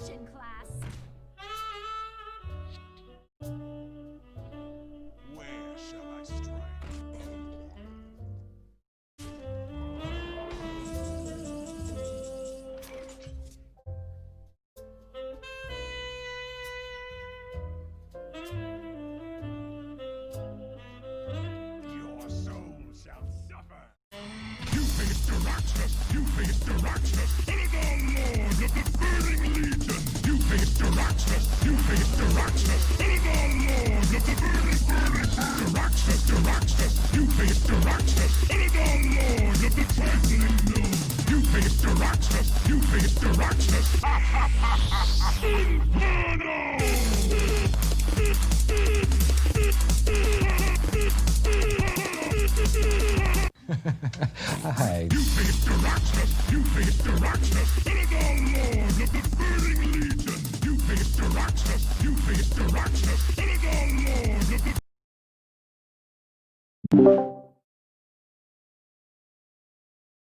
Action class. Where shall I strike? Your soul shall suffer. You face Daraxus! You face Daraxus! And the Lord of the Burning Legion! You face Daraxus! You face Daraxus! And the Lord of the Burning Daraxus! Daraxus! You face Daraxus! And the Lord of the Trampling Mill! You face Daraxus! You face Daraxus! Ha ha ha ha ha! Hi. You face Daraxus! You face Daraxus! And the Lord of the Burning Legion! You face Daraxus! You face Daraxus! And the Lord of the...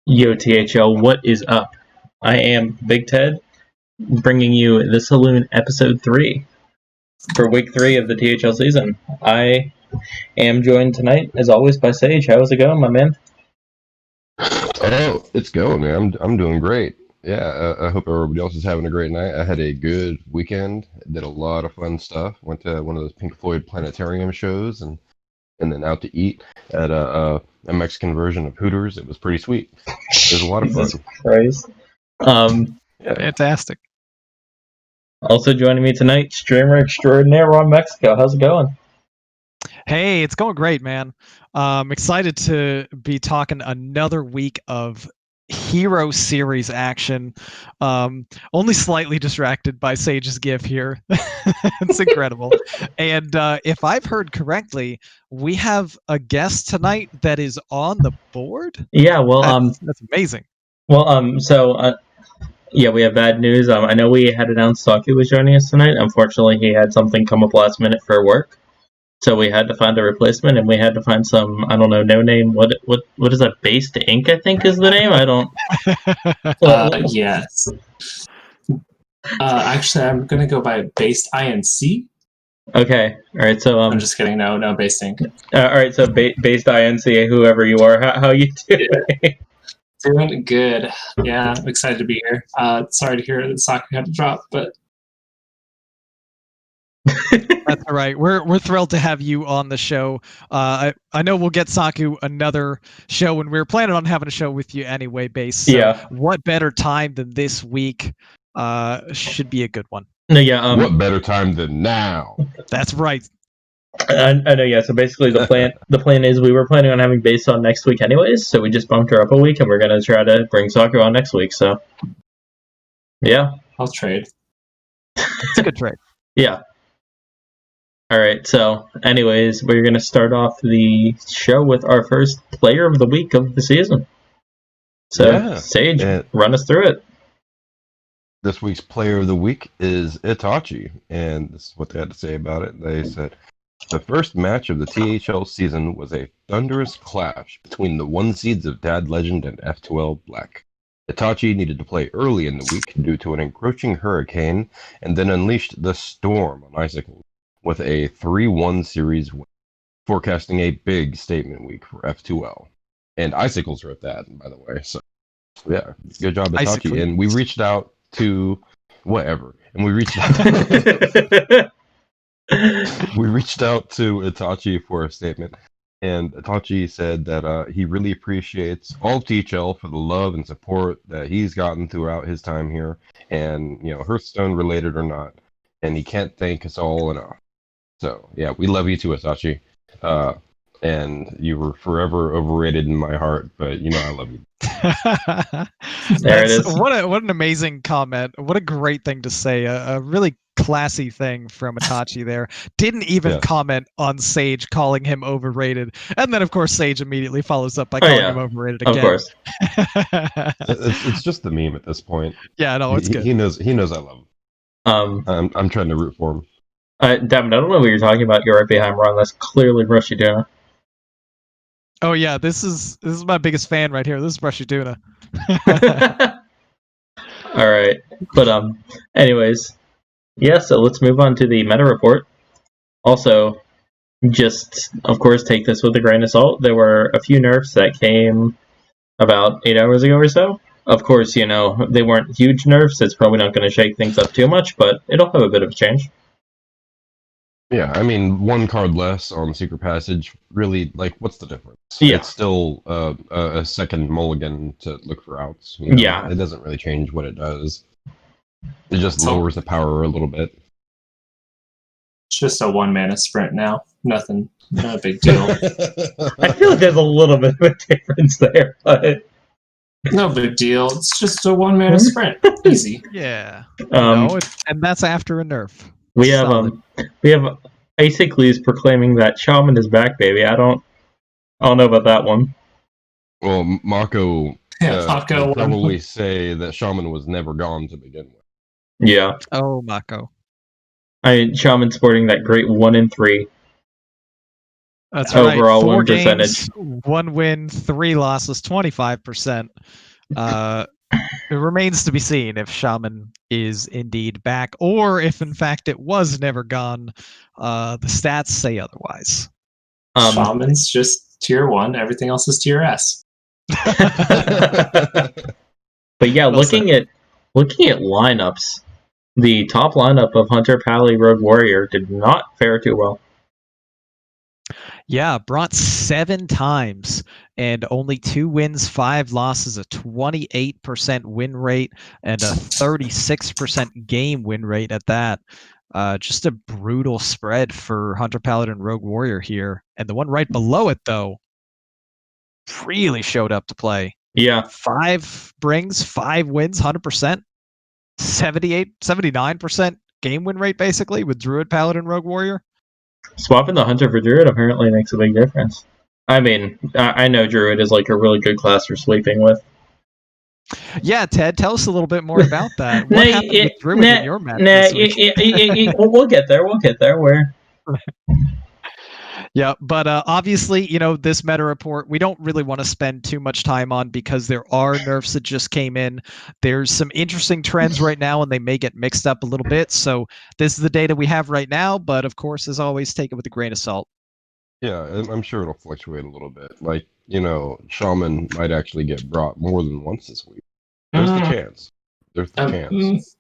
Yo, THL, what is up? I am Big Ted, bringing you the Saloon episode 3 for week 3 of the THL season. I am joined tonight, as always, by Sage. How's it going, my man? Oh, it's going, man. I'm doing great. Yeah, I hope everybody else is having a great night. I had a good weekend. Did a lot of fun stuff. Went to one of those Pink Floyd planetarium shows and then out to eat at a Mexican version of Hooters. It was pretty sweet. It was a lot of fun. Jesus Christ. Yeah. Fantastic. Also joining me tonight, streamer extraordinaire RonMexico. How's it going? Hey, it's going great, man. Excited to be talking another week of Hero Series action. Only slightly distracted by Sage's GIF here. It's incredible. And if I've heard correctly, we have a guest tonight that is on the board. Yeah, well, That's amazing. Yeah, we have bad news. I know we had announced Saki was joining us tonight. Unfortunately, he had something come up last minute for work. So we had to find a replacement, and we had to find some, I don't know, no name. What is that? Basedinc, I think is the name. I don't. Yes. Actually, I'm gonna go by Based INC. Okay. All right. So I'm just kidding. No, Basedinc. all right. So Based INC, whoever you are, how you doing? Doing good. Yeah, I'm excited to be here. Sorry to hear that Saki had to drop, but That's all right. We're thrilled to have you on the show. I know we'll get Saku another show, and we were planning on having a show with you anyway, Base. So Yeah. what better time than this week? Should be a good one. No. Yeah. What better time than now? That's right. I know. Yeah. So basically, the plan is we were planning on having Base on next week, anyways. So we just bumped her up a week, and we're gonna try to bring Saku on next week. So. Yeah. I'll trade. It's a good trade. Yeah. All right, so anyways, we're going to start off the show with our first player of the week of the season. So, Yeah, Sage, and- run us through it. This week's player of the week is Itachi, and this is what they had to say about it. They said, the first match of the THL season was a thunderous clash between the one seeds of Dad Legend and F2L Black. Itachi needed to play early in the week due to an encroaching hurricane, and then unleashed the storm on Icicle with a 3-1 series win, forecasting a big statement week for F2L. And Icicles wrote that, by the way. So, yeah, good job, Itachi. Icicle. And we reached out to whatever. And we reached out we reached out to Itachi for a statement. And Itachi said that he really appreciates all of THL for the love and support that he's gotten throughout his time here. And, you know, Hearthstone related or not. And he can't thank us all enough. So, yeah, we love you too, Itachi. And you were forever overrated in my heart, but you know I love you. There it is. What an amazing comment. What a great thing to say. A really classy thing from Itachi there. Didn't even Yeah. comment on Sage calling him overrated. And then, of course, Sage immediately follows up by calling him overrated again. Of course. It's just the meme at this point. Yeah, no, it's good. He knows I love him. I'm trying to root for him. Devin, I don't know what you're talking about. You're right behind Ron. That's clearly Brushy Tuna. Oh yeah, this is my biggest fan right here. This is Brushy Tuna. All right, but anyways, yeah. So let's move on to the meta report. Also, just of course take this with a grain of salt. There were a few nerfs that came about 8 hours ago or so. Of course, they weren't huge nerfs. It's probably not going to shake things up too much, but it'll have a bit of a change. Yeah, I mean, one card less on Secret Passage, really, like, what's the difference? Yeah. It's still a second mulligan to look for outs. You know? Yeah. It doesn't really change what it does. It just So- lowers the power a little bit. It's just a 1 mana sprint now. Nothing. Not a big deal. I feel like there's a little bit of a difference there, but No big deal. It's just a 1 mana sprint. Easy. Yeah. um, And that's after a nerf. we have Solid. Basically proclaiming that Shaman is back, baby. I don't know about that one. Well, Mako Yeah, Mako would won. probably say that Shaman was never gone to begin with. Yeah, Oh, Mako. Shaman sporting that great 1 in 3. That's Overall right. 4 win games, 1 win, 3 losses, 25%. It remains to be seen if Shaman is indeed back, or if in fact it was never gone. The stats say otherwise. Shaman's just tier 1. Everything else is tier S. But yeah, Well looking at lineups, the top lineup of Hunter, Pally, Rogue, Warrior did not fare too well. Yeah, brought 7 times and only 2 wins, 5 losses, a 28% win rate, and a 36% game win rate at that. Just a brutal spread for Hunter, Paladin, Rogue, Warrior here. And the one right below it, though, really showed up to play. Yeah, 5 brings, 5 wins, 100%, 79% game win rate, basically, with Druid, Paladin, Rogue, Warrior. swapping the Hunter for Druid apparently makes a big difference. I mean, I know Druid is like a really good class for sweeping with. Yeah, Ted, tell us a little bit more about that. What happened with Druid in your match this week? We'll get there. Where? Yeah, but obviously, this meta report, we don't really want to spend too much time on because there are nerfs that just came in. There's some interesting trends right now, and they may get mixed up a little bit. So this is the data we have right now, but of course, as always, take it with a grain of salt. Yeah, and I'm sure it'll fluctuate a little bit. Like, Shaman might actually get brought more than once this week. There's the chance. There's the chance.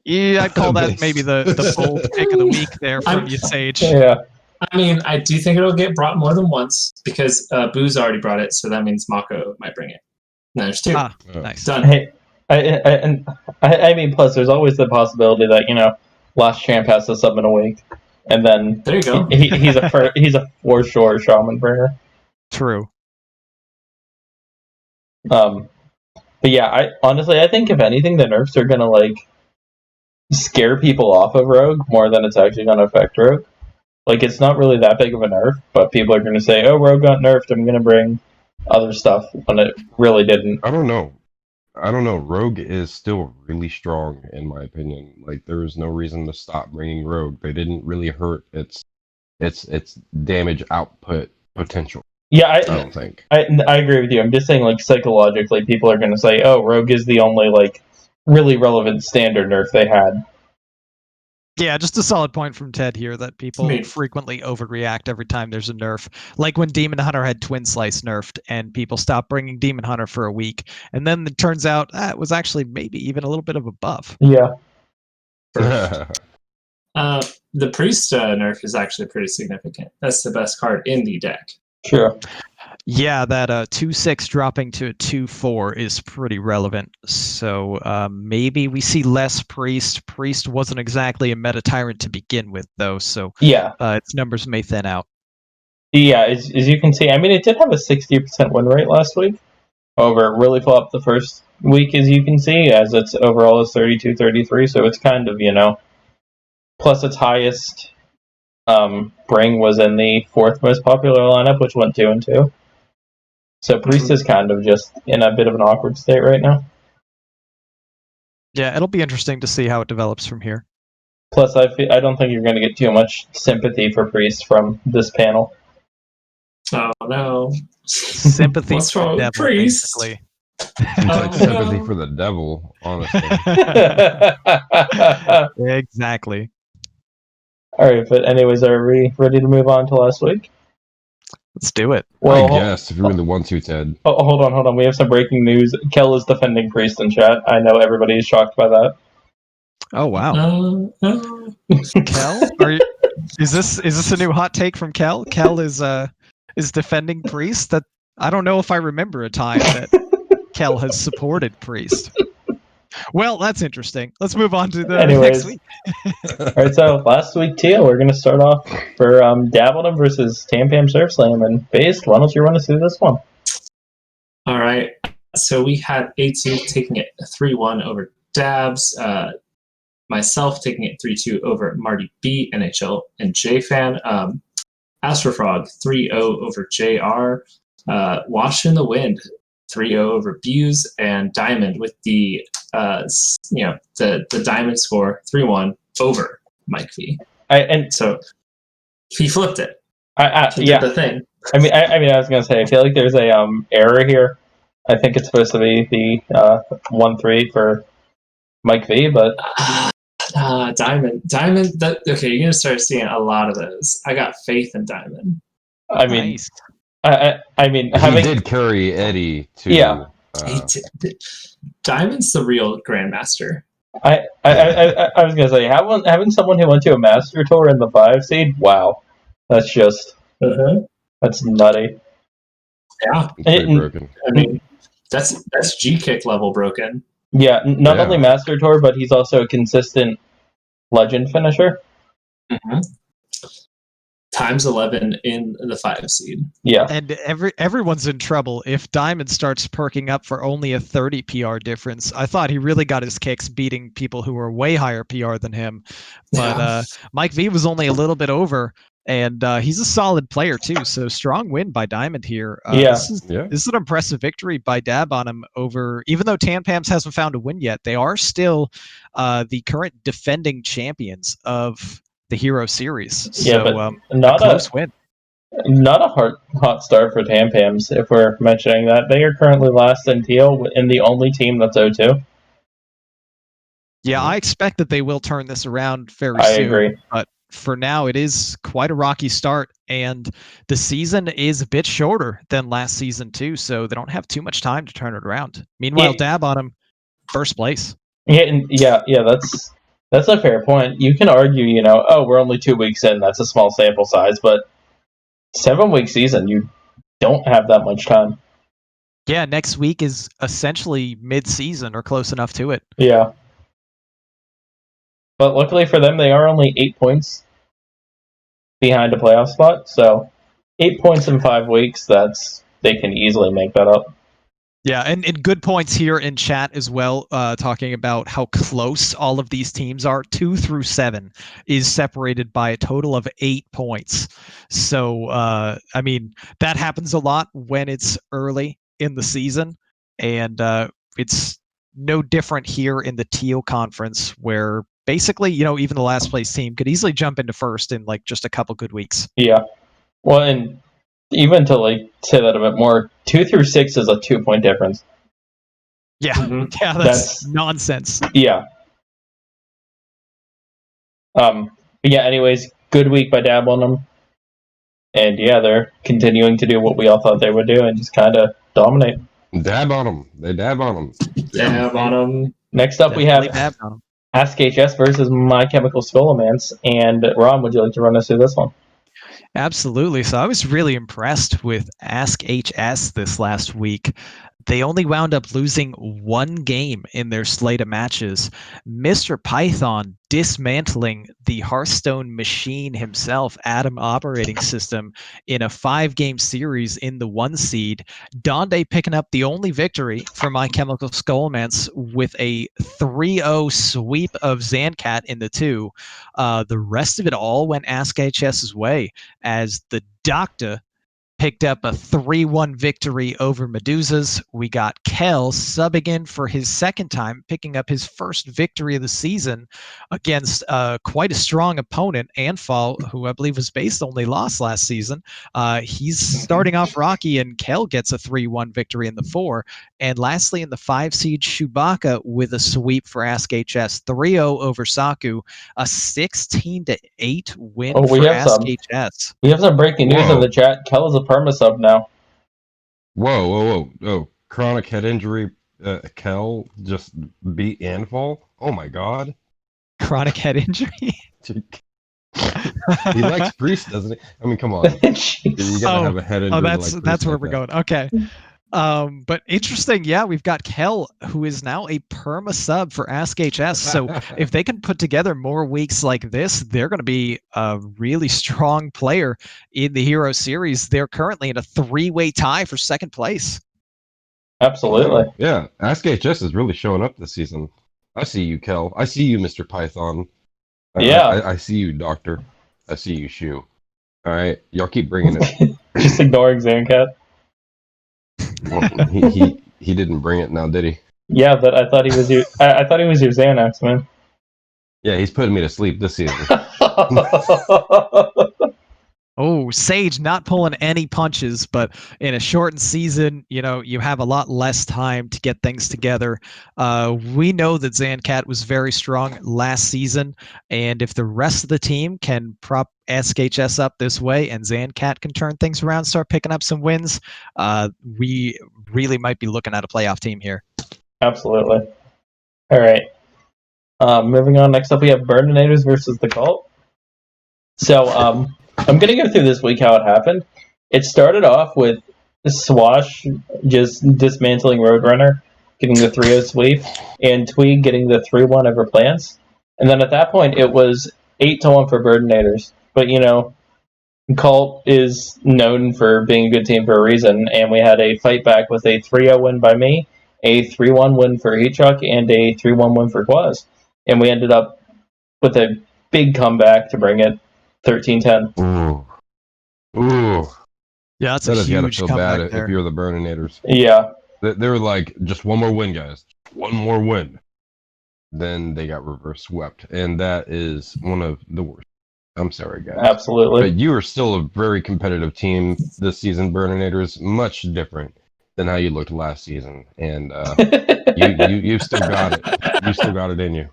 Yeah, I'd call that maybe the bold pick of the week there from you, Sage. Yeah. I mean, I do think it'll get brought more than once because Boo's already brought it, so that means Mako might bring it. No, there's 2. Nice. Done. Hey, I mean, plus there's always the possibility that last champ has to sub in a week, and then There you go. he's a for sure Shaman bringer. True. But yeah, I think if anything, the nerfs are gonna scare people off of Rogue more than it's actually gonna affect Rogue. Like, it's not really that big of a nerf, but people are gonna say, "Oh, Rogue got nerfed. I'm gonna bring other stuff," when it really didn't. I don't know. Rogue is still really strong, in my opinion. Like, there is no reason to stop bringing Rogue. They didn't really hurt its damage output potential. Yeah, I don't think. I agree with you. I'm just saying, psychologically, people are gonna say, "Oh, Rogue is the only really relevant standard nerf they had." Yeah, just a solid point from Ted here that people frequently overreact every time there's a nerf. Like when Demon Hunter had Twin Slice nerfed and people stopped bringing Demon Hunter for a week. And then it turns out it was actually maybe even a little bit of a buff. Yeah. The Priest nerf is actually pretty significant. That's the best card in the deck. Sure. Yeah, that 2/6 dropping to a 2/4 is pretty relevant. So maybe we see less Priest. Priest wasn't exactly a meta tyrant to begin with, though. So yeah, its numbers may thin out. Yeah, as you can see, I mean, it did have a 60% win rate last week. However, it really flopped the first week, as you can see, as its overall is 32-33. So it's kind of, plus its highest bring was in the 4th most popular lineup, which went 2 and 2. So Priest is kind of just in a bit of an awkward state right now. Yeah, it'll be interesting to see how it develops from here. Plus, I don't think you're going to get too much sympathy for Priest from this panel. Oh no! Sympathy What's for wrong the with devil, Priest? basically. Seems like Oh, sympathy no. for the devil, honestly. Exactly. All right, but anyways, are we ready to move on to last week? Let's do it. I guess, if you really want to, Ted. Hold on. We have some breaking news. Kel is defending Priest in chat. I know everybody is shocked by that. Oh wow. Kel, is this a new hot take from Kel? Kel is defending Priest. That I don't know if I remember a time that Kel has supported Priest. Well, that's interesting. Let's move on to the Anyways. next week. All right, so last week, Tia, we're going to start off for Dabble'em versus Tam Pam Surf Slam. And Based, why don't you run us through this one? All right. So we had A2 taking it 3-1 over Dabs. Myself taking it 3-2 over Marty B, NHL, and JFan. Astrofrog 3-0 over JR. Wash in the Wind 3-0 over Buse, and Diamond with the the Diamond score 3-1 over Mike V. So he flipped it. He did the thing. I was gonna say, I feel like there's a error here. I think it's supposed to be the 1-3 for Mike V, but Diamond. Okay, you're gonna start seeing a lot of those. I got faith in Diamond. I mean, Nice. He did carry Eddie to. Yeah. Diamond's the real grandmaster. I was gonna say, having someone who went to a master tour in the 5 seed, wow, that's just that's nutty. Yeah, Pretty broken. I mean, that's G kick level broken. Yeah, not only master tour, but he's also a consistent legend finisher. Times 11 in the 5 seed. Yeah, and everyone's in trouble if Diamond starts perking up for only a 30 PR difference. I thought he really got his kicks beating people who were way higher PR than him, but Mike V was only a little bit over, and he's a solid player too. So strong win by Diamond here. This is an impressive victory by Dab on him over. Even though Tam Pams hasn't found a win yet, they are still the current defending champions of the Hero Series. Yeah, so but not a close win. Not a hot start for Tam Pams, if we're mentioning that. They are currently last in TL and the only team that's 0-2. Yeah, I expect that they will turn this around very soon. I agree. But for now, it is quite a rocky start, and the season is a bit shorter than last season too, so they don't have too much time to turn it around. Meanwhile, Dab on him, first place. Yeah, that's a fair point. You can argue, we're only 2 weeks in, that's a small sample size, but 7-week season, you don't have that much time. Yeah, next week is essentially mid-season or close enough to it. Yeah. But luckily for them, they are only 8 points behind a playoff spot, so 8 points in 5 weeks, they can easily make that up. Yeah, and good points here in chat as well, talking about how close all of these teams are. 2 through 7 is separated by a total of 8 points. So, that happens a lot when it's early in the season, and it's no different here in the Teal Conference, where basically, even the last place team could easily jump into first in just a couple good weeks. Yeah. Well, and even to say that a bit more, 2 through 6 is a 2-point difference. Yeah, yeah, that's nonsense. Yeah. Yeah. Anyways, good week by Dab on them, and they're continuing to do what we all thought they would do and just kind of dominate. Dab on them. They dab on them. Dab on them. Next up, we have Ask HS versus My Chemical Skullomance, and Ron, would you like to run us through this one? Absolutely. So I was really impressed with Ask HS this last week. They only wound up losing 1 game in their slate of matches. Mr. Python dismantling the Hearthstone machine himself, Atom Operating System, in a 5-game series in the 1 seed. Donde picking up the only victory for My Chemical Skullomance with a 3-0 sweep of Zancat in the 2. The rest of it all went Ask HS's way, as the Doctor picked up a 3-1 victory over Medusas. We got Kel subbing in for his second time, picking up his first victory of the season against quite a strong opponent, Anfal, who I believe was based only lost last season. He's starting off rocky, and Kel gets a 3-1 victory in the 4. And lastly, in the 5 seed, Chewbacca with a sweep for Ask HS, 3-0 over Saku, a 16-8 win Oh, we for have Ask some. HS. We have some breaking news Whoa. in the chat. Kel is a perma sub now. Whoa. Oh, chronic head injury. Kel just beat Anfall. Oh my god. Chronic head injury. He likes Priest, doesn't he? I mean, come on. You gotta have a head injury. that's like that's Priest where like we're that. going. Okay. But interesting, yeah, we've got Kel, who is now a perma sub for Ask HS. So if they can put together more weeks like this, they're going to be a really strong player in the Hero Series. They're currently in a 3-way tie for second place. Absolutely. Yeah, Ask HS is really showing up this season. I see you, Kel. I see you, Mr. Python. Yeah. I see you, Doctor. I see you, Shoe. All right, y'all keep bringing it. Just ignoring Zancat. Well, he didn't bring it now, did he? Yeah, but I thought he was your. I thought he was your Xanax, man. Yeah, he's putting me to sleep this season. Oh, Sage not pulling any punches, but in a shortened season, you have a lot less time to get things together. We know that Zancat was very strong last season, and if the rest of the team can prop SKHS up this way and Zancat can turn things around, start picking up some wins, we really might be looking at a playoff team here. Absolutely. All right. Moving on. Next up, we have Burninator's versus the Cult. So, I'm going to go through this week how it happened. It started off with Swash just dismantling Roadrunner, getting the 3-0 sweep, and Tweed getting the 3-1 over Plants. And then at that point, it was 8-1 for Burdenators. But, Cult is known for being a good team for a reason, and we had a fight back with a 3-0 win by me, a 3-1 win for Heatchuck, and a 3-1 win for Quaz. And we ended up with a big comeback to bring it 13-10. Ooh. Yeah, that's That a has gotta huge feel comeback bad there. if you're the Burninators. Yeah. They were like, just one more win, guys. One more win. Then they got reverse swept, and that is one of the worst. I'm sorry, guys. Absolutely. But you are still a very competitive team this season, Burninators. Much different than how you looked last season, and you've still got it. You still got it in you.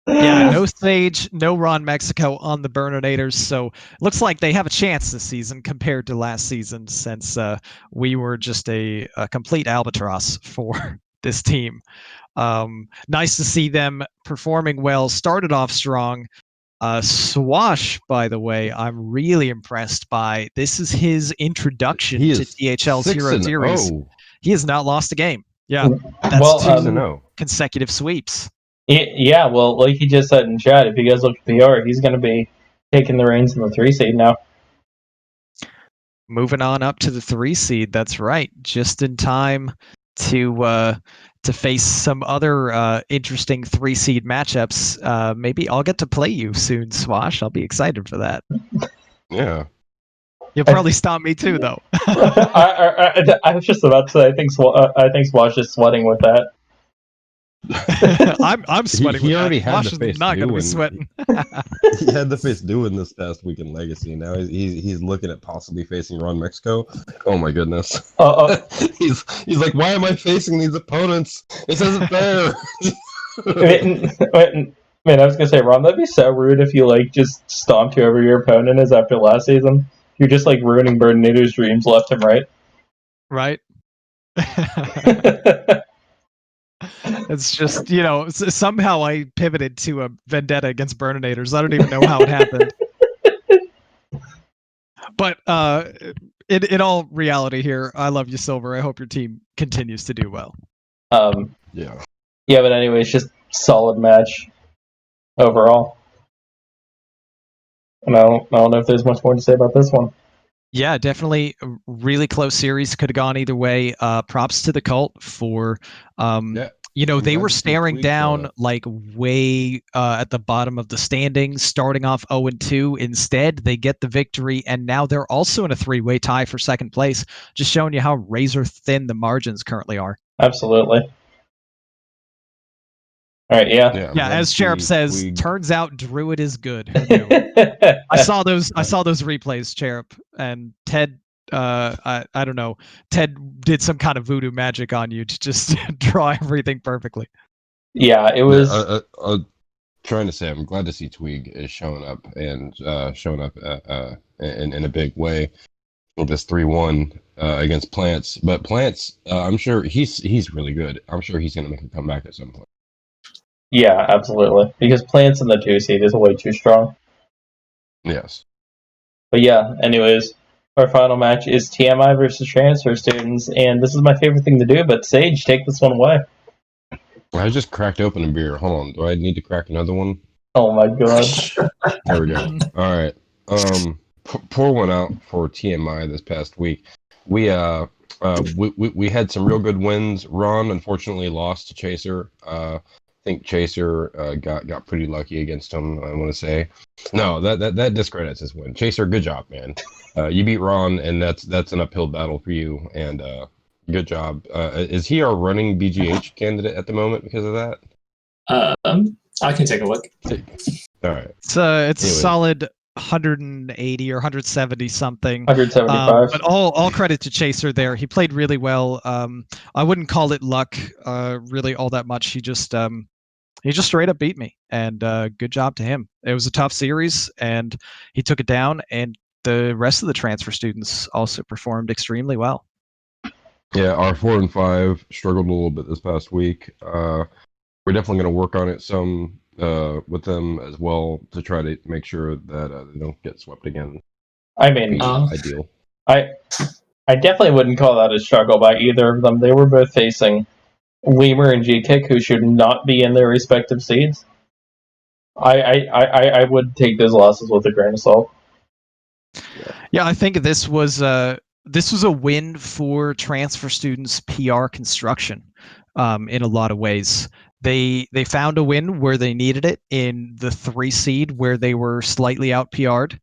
Yeah, no Sage, no RonMexico on the Burninator's, so looks like they have a chance this season compared to last season, since we were just a complete albatross for this team. Nice to see them performing well, started off strong. Swash, by the way, I'm really impressed by. This is his introduction He to is THL's Hero Series. 6-0. He has not lost a game. Yeah, that's Well, 6-0. consecutive sweeps. Yeah, well, like he just said in chat, if you guys look at PR, he's going to be taking the reins in the 3 seed now. Moving on up to the 3 seed. That's right, just in time to face some other interesting 3 seed matchups. Maybe I'll get to play you soon, Swash. I'll be excited for that. Yeah. You'll probably stomp me too, though. I was just about to say, I think Swash is sweating with that. I'm sweating. He already had Swash the face is not going to be doing. sweating. He had the face doing this past week in Legacy. Now he's looking at possibly facing Mexico. Oh my goodness. He's like, why am I facing these opponents? This isn't fair. Man, I was gonna say, Ron, that'd be so rude if you just stomped whoever your opponent is after last season. You're just ruining Burdinator's dreams left and right. Right. It's just, somehow I pivoted to a vendetta against Burninators. I don't even know how it happened. But in all reality here, I love you, Silver. I hope your team continues to do well. Yeah. Yeah, but anyways, just solid match overall. And I don't know if there's much more to say about this one. Yeah, definitely a really close series. Could have gone either way. Props to the Cult for You know, I'm they glad were to see staring Tweak showing down up. like way at the bottom of the standings, starting off 0-2. Instead, they get the victory, and now they're also in a three-way tie for second place, just showing you how razor thin the margins currently are. Absolutely. All right, yeah. Yeah, I'm Yeah, glad as to Cherub see says, Tweak. turns out Druid is good. Who knew? I saw those replays, Cherub, and Ted. I don't know. Ted did some kind of voodoo magic on you to just draw everything perfectly. Yeah, it Yeah, was. trying to say, I'm glad to see Twig is showing up and showing up in a big way with this 3-1 against Plants. But Plants, I'm sure he's really good. I'm sure he's going to make a comeback at some point. Yeah, absolutely. Because Plants in the 2 seed is way too strong. Yes. But yeah, anyways, our final match is TMI versus Transfer Students, and this is my favorite thing to do, but Sage, take this one away. I just cracked open a beer. Hold on. Do I need to crack another one? Oh my god. There we go. All right. Pour one out for TMI this past week. We we had some real good wins. Ron unfortunately lost to Chaser. I think Chaser got pretty lucky against him. I want to say, no, that discredits his win. Chaser, good job, man. You beat Ron, and that's an uphill battle for you. And good job. Is he our running BGH candidate at the moment because of that? I can take a look. All right. It's a Anyways. solid 180 or 170 something. 175. But all credit to Chaser there. He played really well. I wouldn't call it luck really all that much. He just straight up beat me, and good job to him. It was a tough series, and he took it down. And the rest of the transfer students also performed extremely well. Yeah, our 4 and 5 struggled a little bit this past week. We're definitely going to work on it some with them as well to try to make sure that they don't get swept again. I mean, Be ideal. I definitely wouldn't call that a struggle by either of them. They were both facing Lemur and G-Kick, who should not be in their respective seeds. I would take those losses with a grain of salt. Yeah, I think this was a win for transfer students' PR construction in a lot of ways. They found a win where they needed it in the 3 seed where they were slightly out PR'd.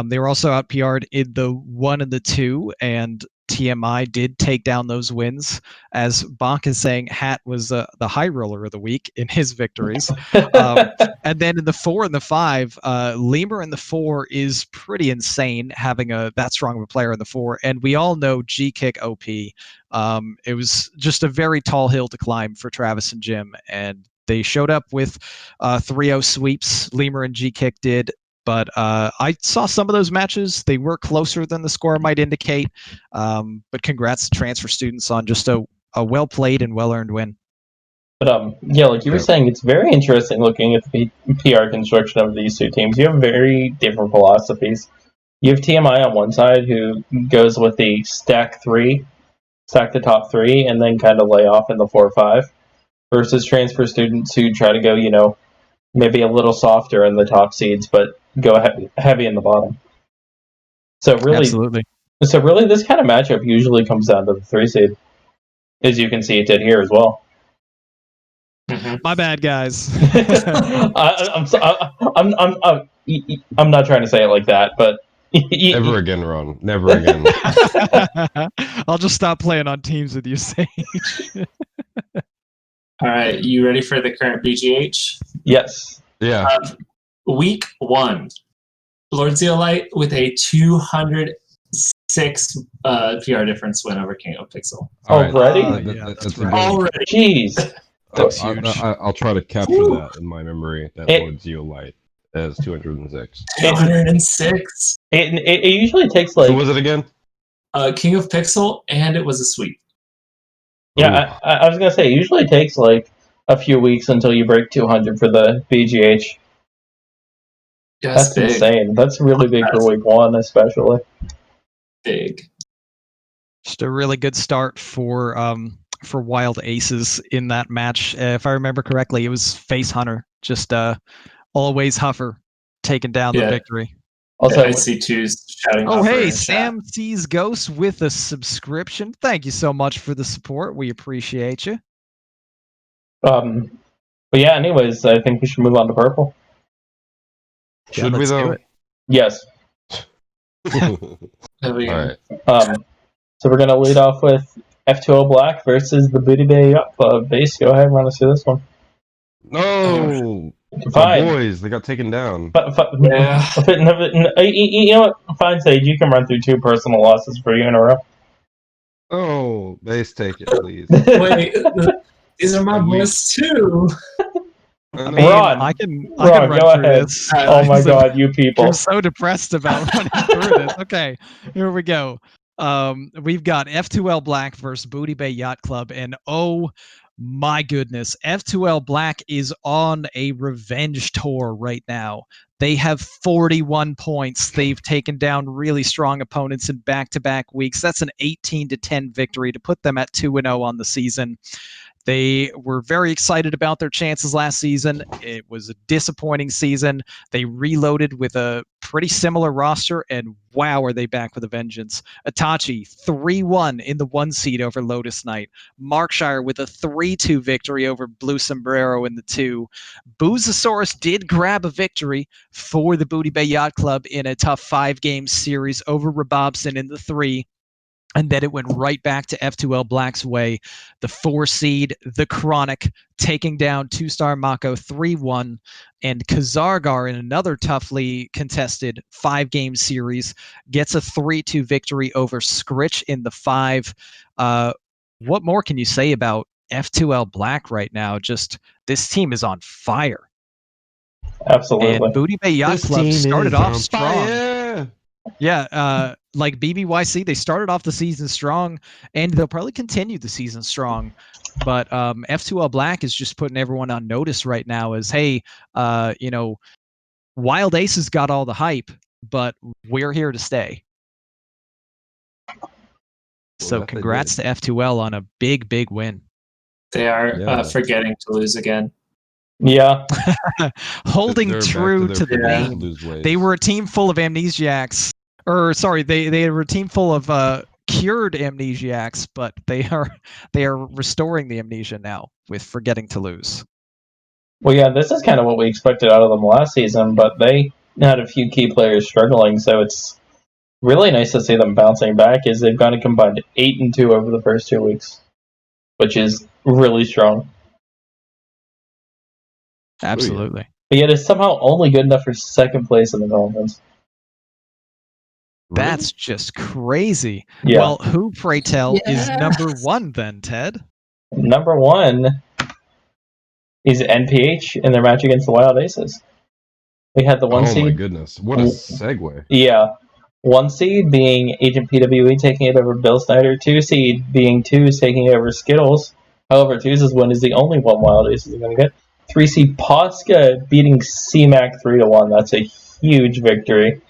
They were also out PR'd in the 1 and the 2, and TMI did take down those wins. As Bonk is saying, Hat was the high roller of the week in his victories. And then in the 4 and the 5, Lemur in the 4 is pretty insane having that strong of a player in the 4. And we all know G-Kick OP. It was just a very tall hill to climb for Travis and Jim. And they showed up with 3-0 sweeps. Lemur and G-Kick did. But I saw some of those matches. They were closer than the score might indicate. But congrats to transfer students on just a well-played and well-earned win. But yeah, like you were saying, it's very interesting looking at the PR construction of these two teams. You have very different philosophies. You have TMI on one side who goes with the stack the top 3, and then kind of lay off in the 4-5, versus transfer students who try to go, maybe a little softer in the top seeds, but go heavy in the bottom. So really, Absolutely. This kind of matchup usually comes down to the 3 seed, as you can see it did here as well. My bad, guys. I'm not trying to say it like that, but Never again, Ron. Never again. I'll just stop playing on teams with you, Sage. All right, you ready for the current BGH? Yes. Yeah. Week 1, Lord Zeolite with a 206 PR difference win over King of Pixel. Already? That's right. Already. Jeez. That's huge. I'll try to capture that in my memory. That Lord Zeolite as 206. 206. It usually takes like. Who was it again? King of Pixel, and it was a sweep. Yeah, I was gonna say, it usually takes like a few weeks until you break 200 for the BGH. That's big. insane. That's really big for week 1, especially. Big. Just a really good start for Wild Aces in that match. If I remember correctly, it was Face Hunter, just always Huffer taking down the victory. Also, I see twos shouting. Oh, hey, in Sam Sees Ghost with a subscription. Thank you so much for the support. We appreciate you. But yeah, anyways, I think we should move on to purple. Yeah, Should we let's do though? it. Yes. There we go. All right. So we're gonna lead off with F2O Black versus the Booty Bay Yacht Club. Base, go ahead and run us through this one. No, my Fine. boys, they got taken down. Yeah. You know what? Fine, Sage. You can run through 2 personal losses for you in a row. Oh, base, take it, please. Wait, these are my And we- boys too. I I know. mean, Ron. I can Ron, run go through ahead. this. Oh my So- god, you people. You're so depressed about running through this. Okay, here we go. We've got F2L Black versus Booty Bay Yacht Club, and oh my goodness, F2L Black is on a revenge tour right now. They have 41 points. They've taken down really strong opponents in back-to-back weeks. That's an 18-10 victory to put them at 2-0 on the season. They were very excited about their chances last season. It was a disappointing season. They reloaded with a pretty similar roster, and wow, are they back with a vengeance. Itachi, 3-1 in the 1 seed over Lotus Knight. Markshire with a 3-2 victory over Blue Sombrero in the 2. Boozosaurus did grab a victory for the Booty Bay Yacht Club in a tough 5-game series over Rabobson in the 3. And then it went right back to F2L Black's way. The 4 seed, the Chronic, taking down 2-star Mako 3-1. And Kazargar, in another toughly contested 5-game series, gets a 3-2 victory over Scritch in the 5. What more can you say about F2L Black right now? Just this team is on fire. Absolutely. And Booty Bay Yacht This Club team started is off on strong. fire. Yeah, like BBYC, they started off the season strong, and they'll probably continue the season strong. But F2L Black is just putting everyone on notice right now as, hey, Wild Aces got all the hype, but we're here to stay. So that they congrats to F2L on a big, big win. They are Yeah. forgetting to lose again. Yeah. Holding They're back to their the previous name. lose ways. They were a team full of amnesiacs. Or sorry, they were a team full of cured amnesiacs, but they are restoring the amnesia now with forgetting to lose. Well, yeah, this is kind of what we expected out of them last season, but they had a few key players struggling, so it's really nice to see them bouncing back as they've gone a combined 8-2 over the first 2 weeks, which is really strong. Absolutely. But yet it's somehow only good enough for second place in the Dolphins. Really? That's just crazy. Yeah. Well, who, pray tell, is number 1 then, Ted? Number 1 is NPH in their match against the Wild Aces. We had the 1 Oh seed. my goodness! What a segue. Yeah. 1 seed being Agent PWE taking it over Bill Snyder. 2 seed being Twos taking it over Skittles. However, Twos' win is the only one Wild Aces are going to get. 3 seed Posca beating CMAC 3-1. That's a huge victory.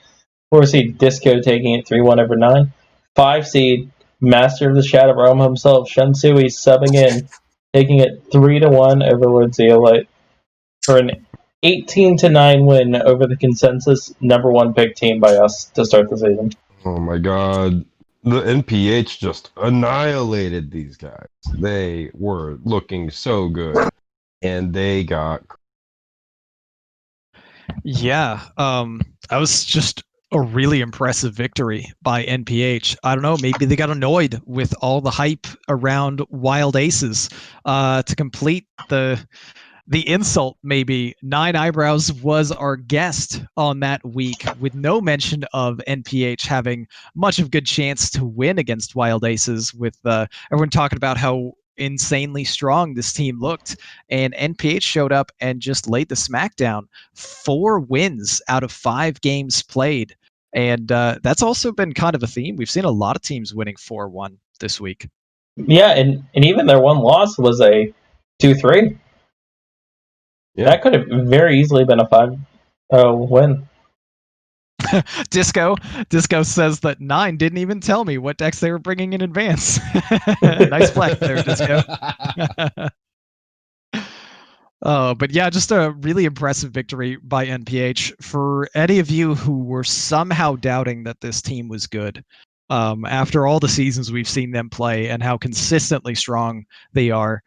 4 seed Disco taking it 3-1 over 9. 5 seed Master of the Shadow Realm himself, Shunsui, subbing in, taking it 3-1 over Lord Zeolite for an 18-9 win over the consensus number 1 pick team by us to start the season. Oh my god. The NPH just annihilated these guys. They were looking so good. And they got... Yeah, that was just a really impressive victory by NPH. I don't know, maybe they got annoyed with all the hype around Wild Aces. To complete the insult, maybe, Nine Eyebrows was our guest on that week with no mention of NPH having much of a good chance to win against Wild Aces, with everyone talking about how insanely strong this team looked, and NPH showed up and just laid the smackdown. 4 wins out of 5 games played, and that's also been kind of a theme. We've seen a lot of teams winning 4-1 this week. Yeah, and even their 1 loss was a 2-3. Yeah. That could have very easily been a 5 win. Disco says that 9 didn't even tell me what decks they were bringing in advance. Nice flex there, Disco. But yeah, just a really impressive victory by NPH. For any of you who were somehow doubting that this team was good, After all the seasons we've seen them play and how consistently strong they are,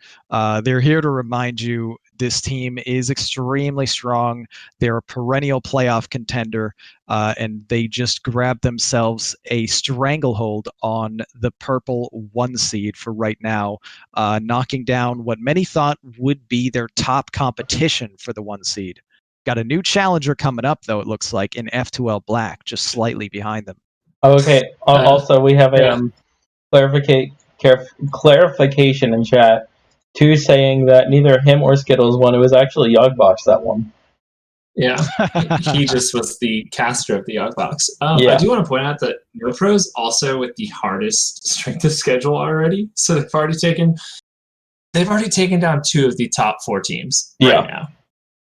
they're here to remind you this team is extremely strong. They're a perennial playoff contender, and they just grabbed themselves a stranglehold on the purple 1 seed for right now, knocking down what many thought would be their top competition for the 1 seed. Got a new challenger coming up, though, it looks like, in F2L Black, just slightly behind them. Okay. Also, we have a clarification in chat. Two saying that neither him or Skittles won. It was actually Yogbox that won. Yeah, he just was the caster of the Yogbox. Yeah. I do want to point out that NoPro's also with the hardest strength of schedule already. So they've already taken down 2 of the top 4 teams right now.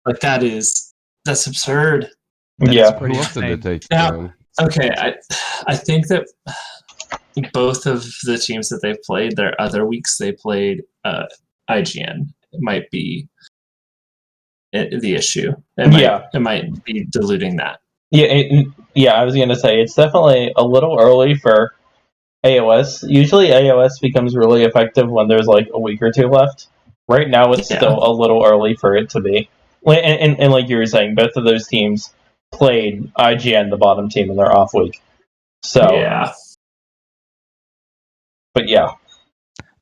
Like that's absurd. That is pretty Who else did they insane. take Now, down? okay, I think that both of the teams that they've played, their other weeks they played IGN. It might be the issue. It might be diluting that. Yeah, I was going to say, it's definitely a little early for AOS. Usually AOS becomes really effective when there's like a week or 2 left. Right now it's still a little early for it to be. And like you were saying, both of those teams played IGN, the bottom team, in their off week. So, yeah. But yeah.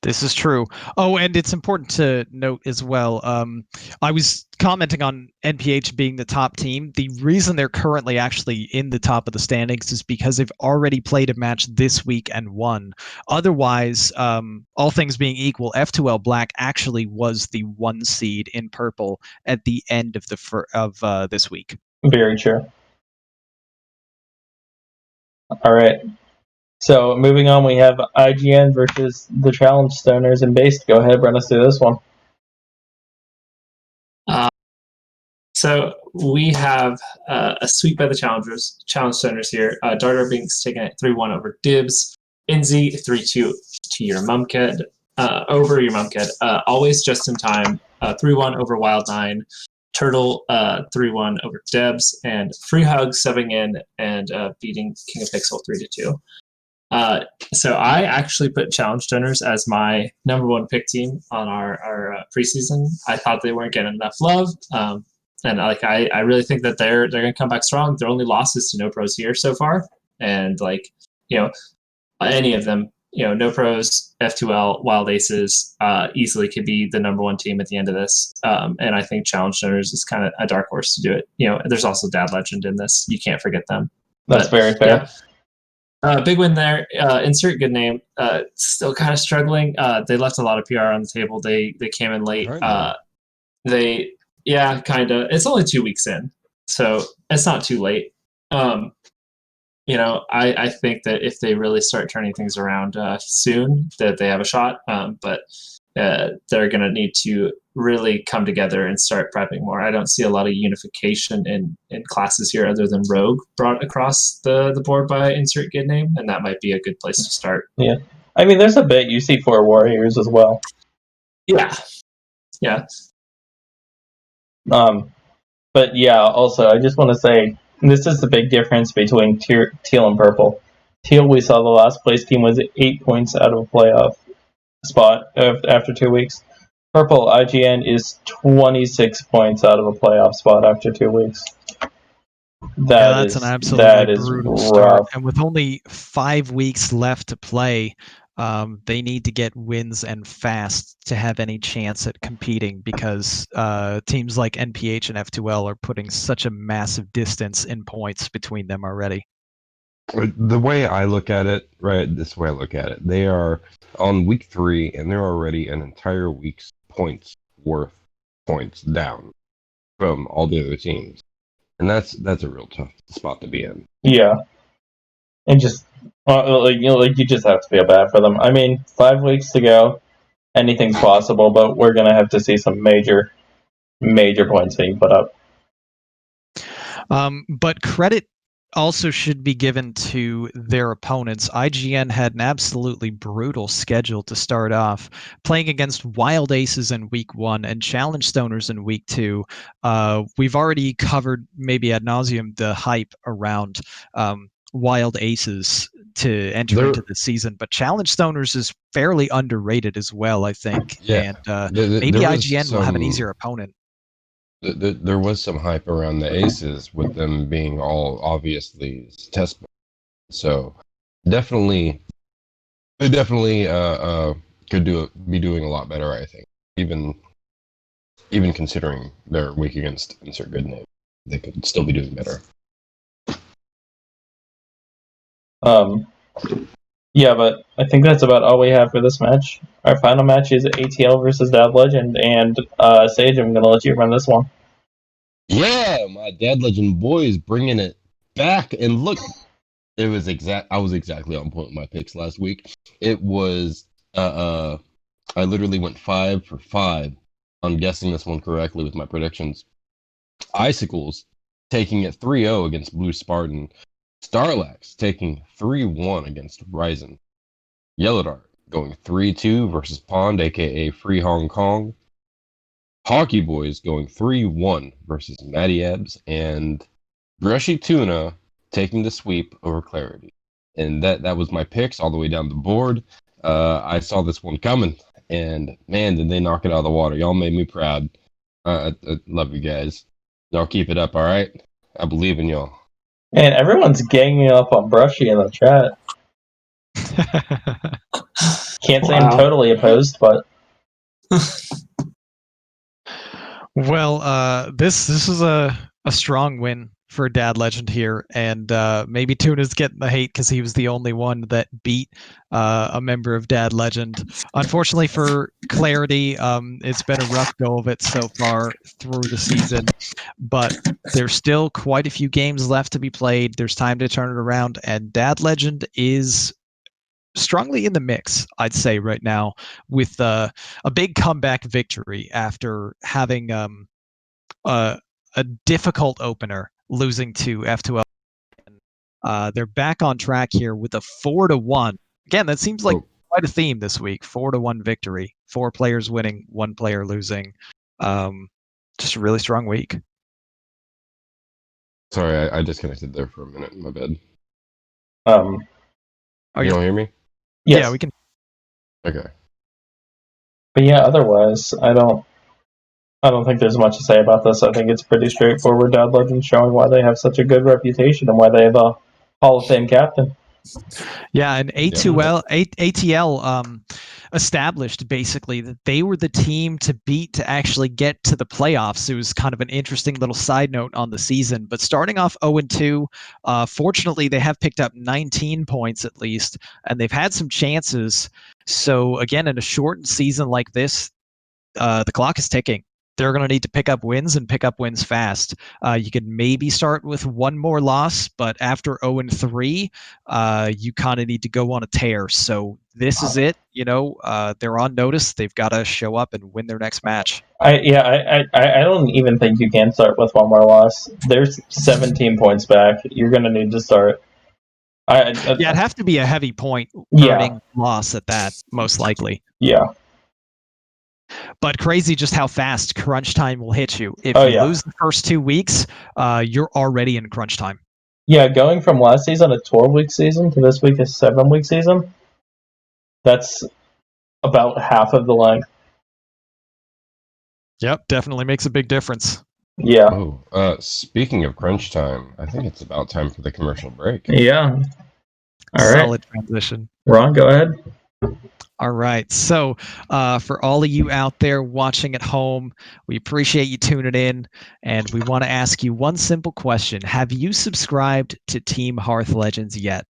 This is true. Oh, and it's important to note as well. I was commenting on NPH being the top team. The reason they're currently actually in the top of the standings is because they've already played a match this week and won. Otherwise, all things being equal, F2L Black actually was the 1 seed in purple at the end of this week. Very true. All right. So moving on, we have IGN versus the Challenge Stoners and Based. Go ahead, run us through this one. So we have a sweep by the Challenge Stoners here. Darter Binks taking it 3-1 over Dibs. Inzi 3-2 to your Mumked. Over your Mumked. Always just in time. 3-1 over Wild9. Turtle 3-1 over Debs. And Free Hug subbing in and beating King of Pixel 3-2. So I actually put Challenge Stoners as my number 1 pick team on our preseason. I thought they weren't getting enough love, and I really think that they're going to come back strong. Their only losses to NoPros here so far, and any of them, NoPros, F2L, Wild Aces, easily could be the number 1 team at the end of this. And I think Challenge Stoners is kind of a dark horse to do it. There's also Dad Legend in this. You can't forget them. That's very fair. Yeah. Big win there. Insert good name. Still kind of struggling. They left a lot of PR on the table. They came in late. Kind of. It's only 2 weeks in, so it's not too late. I think that if they really start turning things around soon, that they have a shot. But they're going to need to really come together and start prepping more. I don't see a lot of unification in classes here other than Rogue brought across the board by Insert Good Name, and that might be a good place to start. Yeah. I mean, there's a bit you see for Warriors as well. Yeah. But yeah, also, I just want to say, this is the big difference between Teal and Purple. Teal, we saw the last place team was 8 points out of a playoff spot after 2 weeks. Purple, IGN, is 26 points out of a playoff spot after 2 weeks. That's an absolutely brutal start. And with only 5 weeks left to play, they need to get wins and fast to have any chance at competing, because teams like NPH and F2L are putting such a massive distance in points between them already. The way I look at it, they are on week 3, and they're already an entire week's points down from all the other teams, and that's a real tough spot to be in. Yeah, and just you just have to feel bad for them. I mean, 5 weeks to go, anything's possible, but we're gonna have to see some major points being put up. But credit also should be given to their opponents. IGN had an absolutely brutal schedule to start off, playing against Wild Aces in week 1 and Challenge Stoners in week 2. We've already covered maybe ad nauseum the hype around Wild Aces to enter There- into the season. But Challenge Stoners is fairly underrated as well, I think. Yeah, And maybe there was IGN will have an some- easier opponent. There was some hype around the aces with them being all obviously test. So definitely, they definitely could be doing a lot better. I think even considering their week against insert good name, they could still be doing better. Yeah, but I think that's about all we have for this match. Our final match is ATL versus Dad Legend, and Sage, I'm gonna let you run this one. Yeah, my Dad Legend boys bringing it back, and look, it was I was exactly on point with my picks last week. It was I literally went 5 for 5 on guessing this one correctly with my predictions. Icicles taking it 3-0 against Blue Spartan. Starlax taking 3-1 against Ryzen. Yellow Dart going 3-2 versus Pond, aka Free Hong Kong. Hockey Boys going 3-1 versus Matty Ebbs, and Brushy Tuna taking the sweep over Clarity. And that was my picks all the way down the board. I saw this one coming, and man, did they knock it out of the water. Y'all made me proud. I love you guys. Y'all keep it up, all right? I believe in y'all. And everyone's ganging up on Brushy in the chat. Can't say I'm Wow. totally opposed, but Well, this is a strong win for Dad Legend here, and maybe Tuna's getting the hate because he was the only one that beat a member of Dad Legend. Unfortunately for Clarity, it's been a rough go of it so far through the season, but there's still quite a few games left to be played. There's time to turn it around, and Dad Legend is strongly in the mix, I'd say, right now, with a big comeback victory after having a difficult opener, losing to F2L. They're back on track here with a 4-1. Again, that seems like quite a theme this week. 4-1 victory. 4 players winning, 1 player losing. Just a really strong week. Sorry, I disconnected there for a minute. My bad. Oh, You don't hear me? yes. Yeah, we can. Okay. But yeah, otherwise, I don't think there's much to say about this. I think it's pretty straightforward. Dad Legend showing why they have such a good reputation and why they have a Hall of Fame captain. Yeah, and ATL established basically that they were the team to beat to actually get to the playoffs. It was kind of an interesting little side note on the season. But starting off 0-2, fortunately, they have picked up 19 points at least, and they've had some chances. So again, in a shortened season like this, the clock is ticking. They're going to need to pick up wins and pick up wins fast. You could maybe start with one more loss, but after 0-3, you kind of need to go on a tear. So this is it. They're on notice. They've got to show up and win their next match. I don't even think you can start with one more loss. There's 17 points back. You're going to need to start. Yeah, it'd have to be a heavy point earning loss at that, most likely. Yeah. But crazy just how fast crunch time will hit you. If you lose the first 2 weeks, you're already in crunch time. Yeah, going from last season a 12-week season to this week a 7-week season, that's about half of the length. Yep, definitely makes a big difference. Yeah. Oh, speaking of crunch time, I think it's about time for the commercial break. Yeah. All right. Solid transition. Ron, go ahead. All right. So, for all of you out there watching at home, we appreciate you tuning in, and we want to ask you one simple question. Have you subscribed to Team Hearth Legends yet?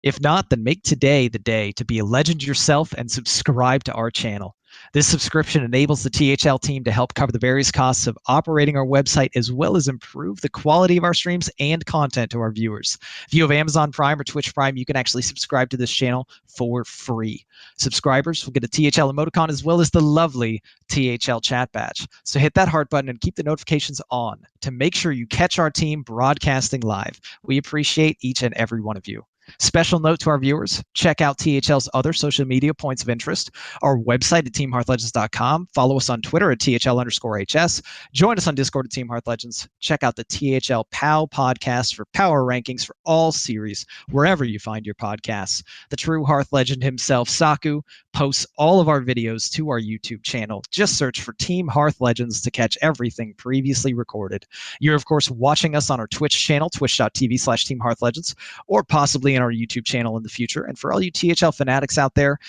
If not, then make today the day to be a legend yourself and subscribe to our channel. This subscription enables the THL team to help cover the various costs of operating our website, as well as improve the quality of our streams and content to our viewers. If you have Amazon Prime or Twitch Prime, you can actually subscribe to this channel for free. Subscribers will get a THL emoticon as well as the lovely THL chat badge. So hit that heart button and keep the notifications on to make sure you catch our team broadcasting live. We appreciate each and every one of you. Special note to our viewers, check out THL's other social media points of interest, our website at teamhearthlegends.com, follow us on Twitter at THL_HS, join us on Discord at Team Hearth Legends, check out the THL POW podcast for power rankings for all series, wherever you find your podcasts. The true Hearth legend himself, Saku, posts all of our videos to our YouTube channel. Just search for Team Hearth Legends to catch everything previously recorded. You're, of course, watching us on our Twitch channel, twitch.tv/Team Hearth Legends, or possibly in our YouTube channel in the future. And for all you THL fanatics out there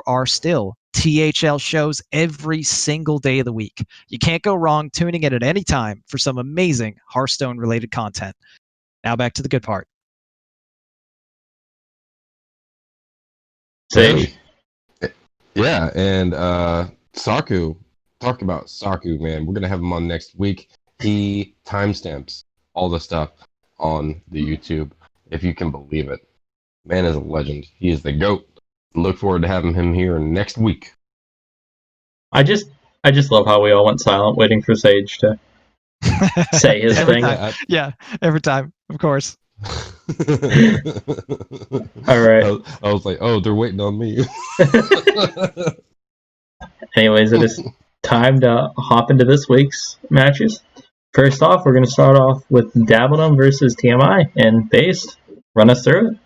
are still THL shows every single day of the week. You can't go wrong tuning in at any time for some amazing Hearthstone-related content. Now back to the good part. Sage. Yeah, and Saku, talk about Saku, man. We're going to have him on next week. He timestamps all the stuff on the YouTube, if you can believe it. Man is a legend. He is the GOAT. Look forward to having him here next week. I just love how we all went silent waiting for Sage to say his Every thing. time. Yeah, every time, of course. All right. I was like, oh, they're waiting on me. Anyways, it is time to hop into this week's matches. First off, we're going to start off with Dabblenum versus TMI, and Based, run us through it.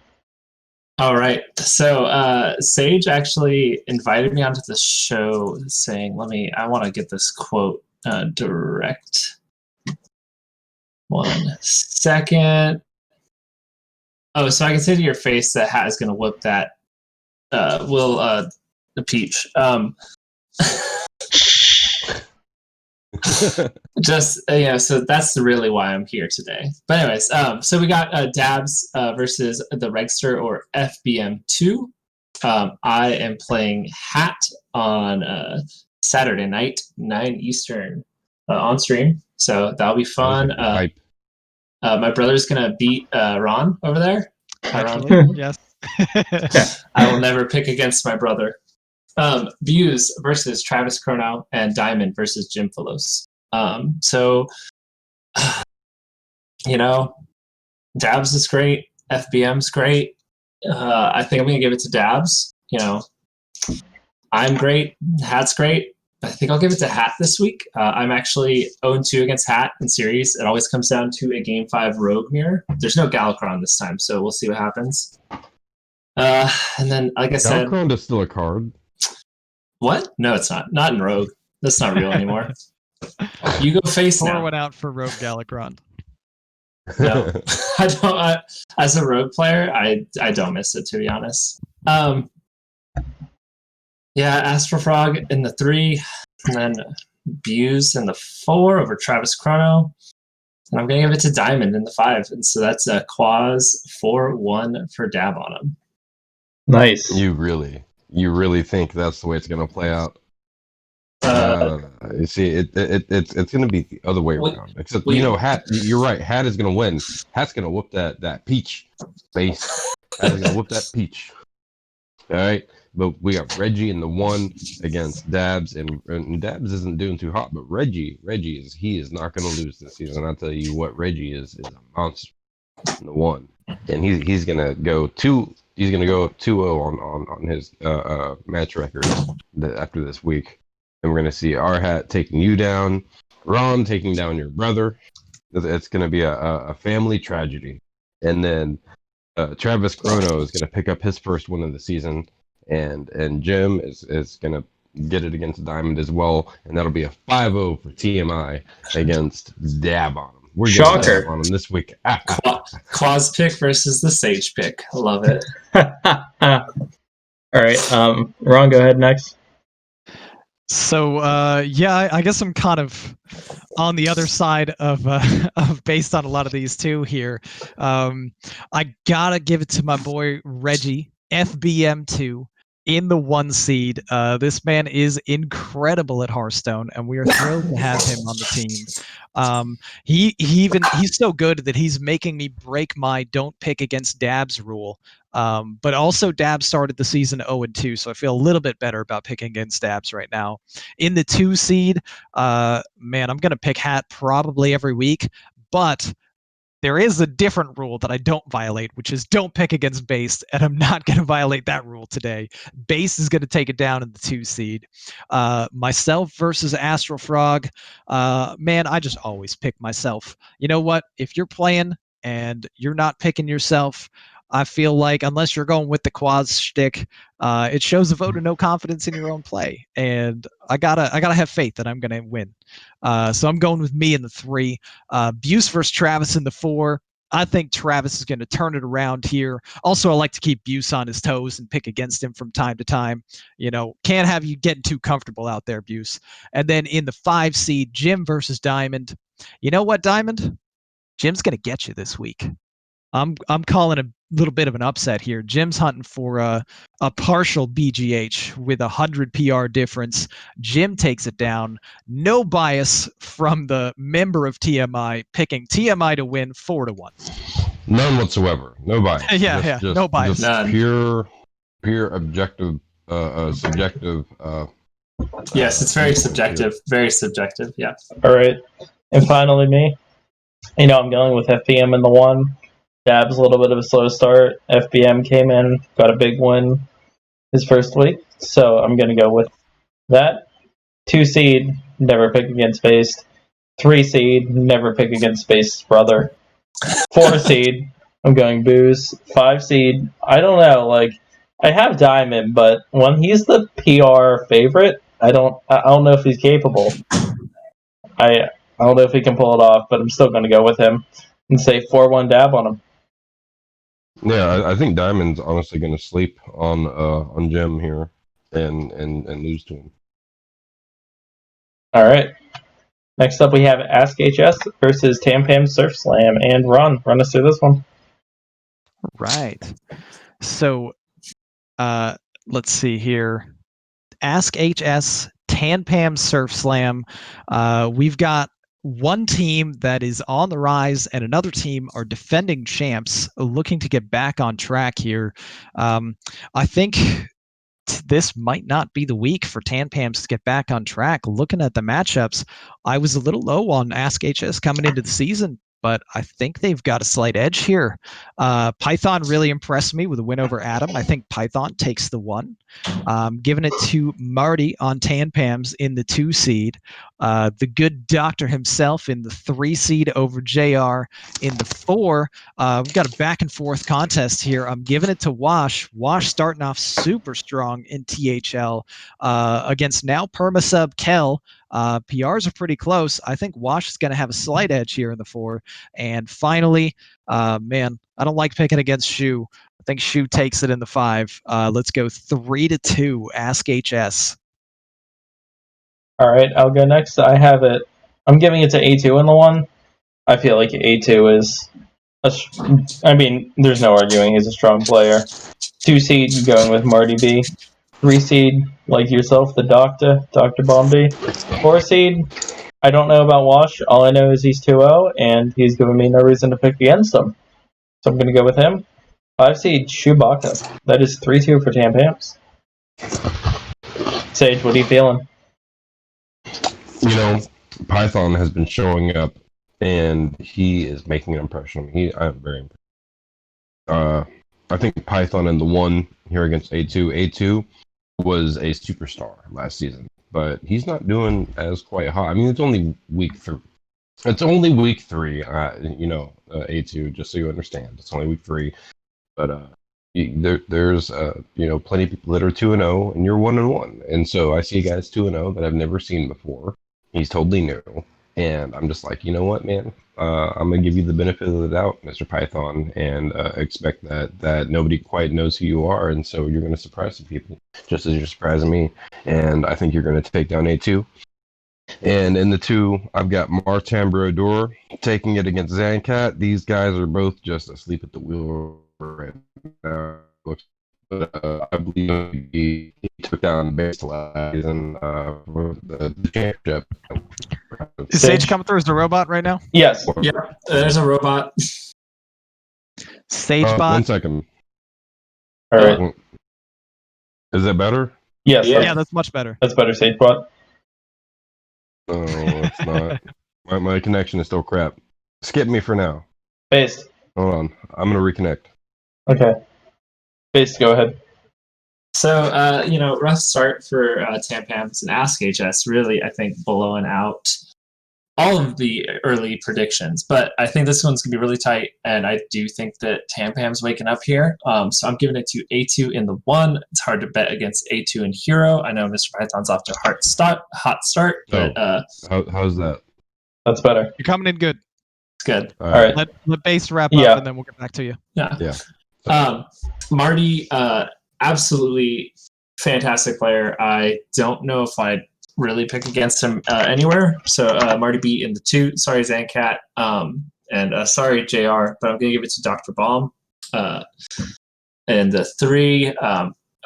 All right. So Sage actually invited me onto the show saying, I want to get this quote direct. 1 second. Oh, so I can say to your face that Hat is going to whip that. The peach. So that's really why I'm here today. But anyways, so we got Dabs versus the Regster or FBM2. I am playing Hat on Saturday night, 9 Eastern on stream. So that'll be fun. My brother's gonna beat Ron over there. Actually, yes. I will never pick against my brother. Views versus Travis Chrono and Diamond versus Jim Philos. Dabs is great. FBM's great. I think I'm going to give it to Dabs. I'm great. Hat's great. I think I'll give it to Hat this week. I'm actually 0-2 against Hat in series. It always comes down to a Game 5 Rogue mirror. There's no Galakron this time, so we'll see what happens. And then, like I said... Galakron is still a card. What? No, it's not. Not in Rogue. That's not real anymore. You go face now. Pour one out for Rogue Galakron. No, I don't. As a Rogue player, I don't miss it, to be honest. Astral Frog in the 3, and then Buse in the 4 over Travis Chrono. And I'm going to give it to Diamond in the 5. And so that's a Quaz 4-1 for Dab on him. Nice. You really think that's the way it's going to play out? You see, it's going to be the other way around. Except, Hat, you're right. Hat is going to win. Hat's going to whoop that peach face. Hat is going to whoop that peach. All right? But we got Reggie in the 1 against Dabs, and Dabs isn't doing too hot, but Reggie is not going to lose this season. I'll tell you what, Reggie is a monster in the 1. And he's going to go 2. He's going to go 2-0 on his match record after this week. And we're going to see our Hat taking you down, Ron taking down your brother. It's going to be a family tragedy. And then Travis Chrono is going to pick up his first win of the season. And Jim is going to get it against Diamond as well. And that'll be a 5-0 for TMI against Dab on him. We're getting Dab on him this week. Quaz pick versus the Sage pick. I love it. All right, Ron, go ahead next. So I guess I'm kind of on the other side of based on a lot of these too here. I gotta give it to my boy Reggie, FBM2, in the 1 seed. This man is incredible at Hearthstone, and we are thrilled to have him on the team. He's so good that he's making me break my don't pick against Dabs rule. But also Dabs started the season 0-2, so I feel a little bit better about picking against Dabs right now. In the 2 seed, I'm going to pick Hat probably every week, but There is a different rule that I don't violate, which is don't pick against Base, and I'm not going to violate that rule today. Base is going to take it down in the 2 seed. Myself versus Astral Frog. Man, I just always pick myself. You know what? If you're playing and you're not picking yourself, I feel like unless you're going with the quads shtick, it shows a vote of no confidence in your own play, and I gotta have faith that I'm gonna win. So I'm going with me in the 3. Buse versus Travis in the 4. I think Travis is going to turn it around here. Also, I like to keep Buse on his toes and pick against him from time to time. You know, can't have you getting too comfortable out there, Buse. And then in the 5 seed, Jim versus Diamond. You know what, Diamond? Jim's going to get you this week. I'm calling a little bit of an upset here. Jim's hunting for a partial BGH with 100 PR difference. Jim takes it down. No bias from the member of TMI, picking TMI to win 4-1. None whatsoever. No bias. Yeah, no bias. Just None. pure objective, subjective. Yes, it's very subjective. Very subjective. Yeah. All right. And finally, me. You know, I'm going with FBM in the 1. Dab's a little bit of a slow start. FBM came in, got a big win his first week, so I'm going to go with that. 2 seed, never pick against Based. 3 seed, never pick against Based's brother. 4 seed, I'm going Booze. 5 seed, I don't know, like, I have Diamond, but when he's the PR favorite, I don't know if he's capable. I don't know if he can pull it off, but I'm still going to go with him and say 4-1 Dab on him. Yeah, I think Diamond's honestly going to sleep on Jim here and lose to him. All right. Next up, we have Ask HS versus Tam Pam Surf Slam. And Ron us through this one. Right. So, let's see here. Ask HS, Tan Pam Surf Slam. We've got one team that is on the rise and another team are defending champs looking to get back on track here. I think this might not be the week for Tan Pams to get back on track. Looking at the matchups, I was a little low on Ask HS coming into the season, but I think they've got a slight edge here. Python really impressed me with a win over Adam. I think Python takes the 1. Giving it to Marty on Tan Pams in the 2 seed. The good doctor himself in the 3 seed over JR in the 4. We've got a back and forth contest here. I'm giving it to Wash. Wash starting off super strong in THL against now permasub Kel. PRs are pretty close. I think Wash is going to have a slight edge here in the 4. And finally, man, I don't like picking against Shu. I think Shu takes it in the 5. Let's go 3-2. Ask HS. All right, I'll go next. I have it. I'm giving it to A2 in the 1. I feel like A2 is I mean, there's no arguing. He's a strong player. 2 seed, going with Marty B. 3 seed, like yourself, the Dr. Bombi. 4 seed, I don't know about Wash. All I know is he's 2-0, and he's given me no reason to pick against him. So I'm going to go with him. 5 seed, Chewbacca. That is 3-2 for Tam Pams. Sage, what are you feeling? You know, Python has been showing up, and he is making an impression on me. I'm very impressed. I think Python in the 1 here against A2. A2 was a superstar last season, but he's not doing as quite hot. I mean, it's only week 3. It's only week 3. A2, just so you understand, it's only week 3. But there's plenty of people that are 2-0, and you're 1-1. And so I see guys 2-0 that I've never seen before. He's totally new, and I'm just like, you know what, man? I'm gonna give you the benefit of the doubt, Mr. Python, and expect that nobody quite knows who you are, and so you're gonna surprise some people, just as you're surprising me. And I think you're gonna take down A2. And in the 2, I've got Martin Brodeur taking it against Zancat. These guys are both just asleep at the wheel right now. But I believe he took down Base last season for the championship. Is Sage coming through as the robot right now? Yes. Yeah, there's a robot. SageBot. 1 second. All right. Is that better? Yes. Yeah, that's much better. That's better, SageBot. No, it's not. My connection is still crap. Skip me for now. Based. Hold on. I'm gonna reconnect. Okay. Based, go ahead. So, rough start for Tampams and Ask HS, really, I think, blowing out all of the early predictions. But I think this one's going to be really tight, and I do think that Tampam's waking up here. So I'm giving it to A2 in the 1. It's hard to bet against A2 and Hero. I know Mr. Python's off to a hot start, but How's that? That's better. You're coming in good. it's good. All right. Let Base wrap Yeah. up, and then we'll get back to you. Yeah. Marty, absolutely fantastic player. I don't know if I'd really pick against him anywhere. So Marty B in the 2. Sorry, Zancat. And sorry, JR, but I'm going to give it to Dr. Baum. And the 3,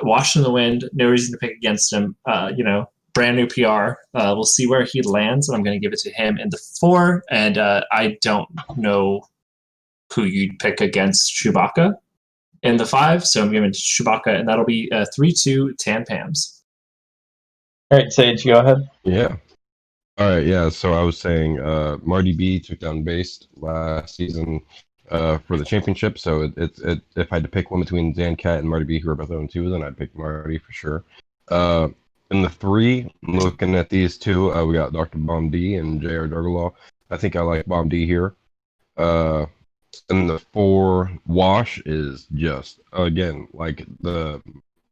Wash in the Wind. No reason to pick against him. Brand new PR. We'll see where he lands, and I'm going to give it to him in the 4. And I don't know who you'd pick against Chewbacca in the 5, so I'm giving it to Chewbacca, and that'll be 3-2 Tampams. All right, Sage, go ahead. Yeah. All right. Yeah. So I was saying, Marty B took down Based last season for the championship. So if I had to pick one between Zancat and Marty B, who are both 0-2, then I'd pick Marty for sure. In the 3, looking at these two, we got Dr. Bomb D and JR Dargalaw. I think I like Bomb D here. And the 4, Wash is just, again, like the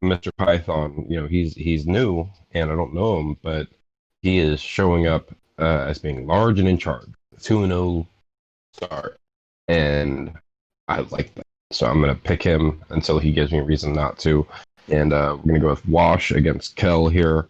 Mr. Python. He's new, and I don't know him, but he is showing up as being large and in charge. 2-0 start, and I like that. So I'm going to pick him until he gives me a reason not to. And we're going to go with Wash against Kel here.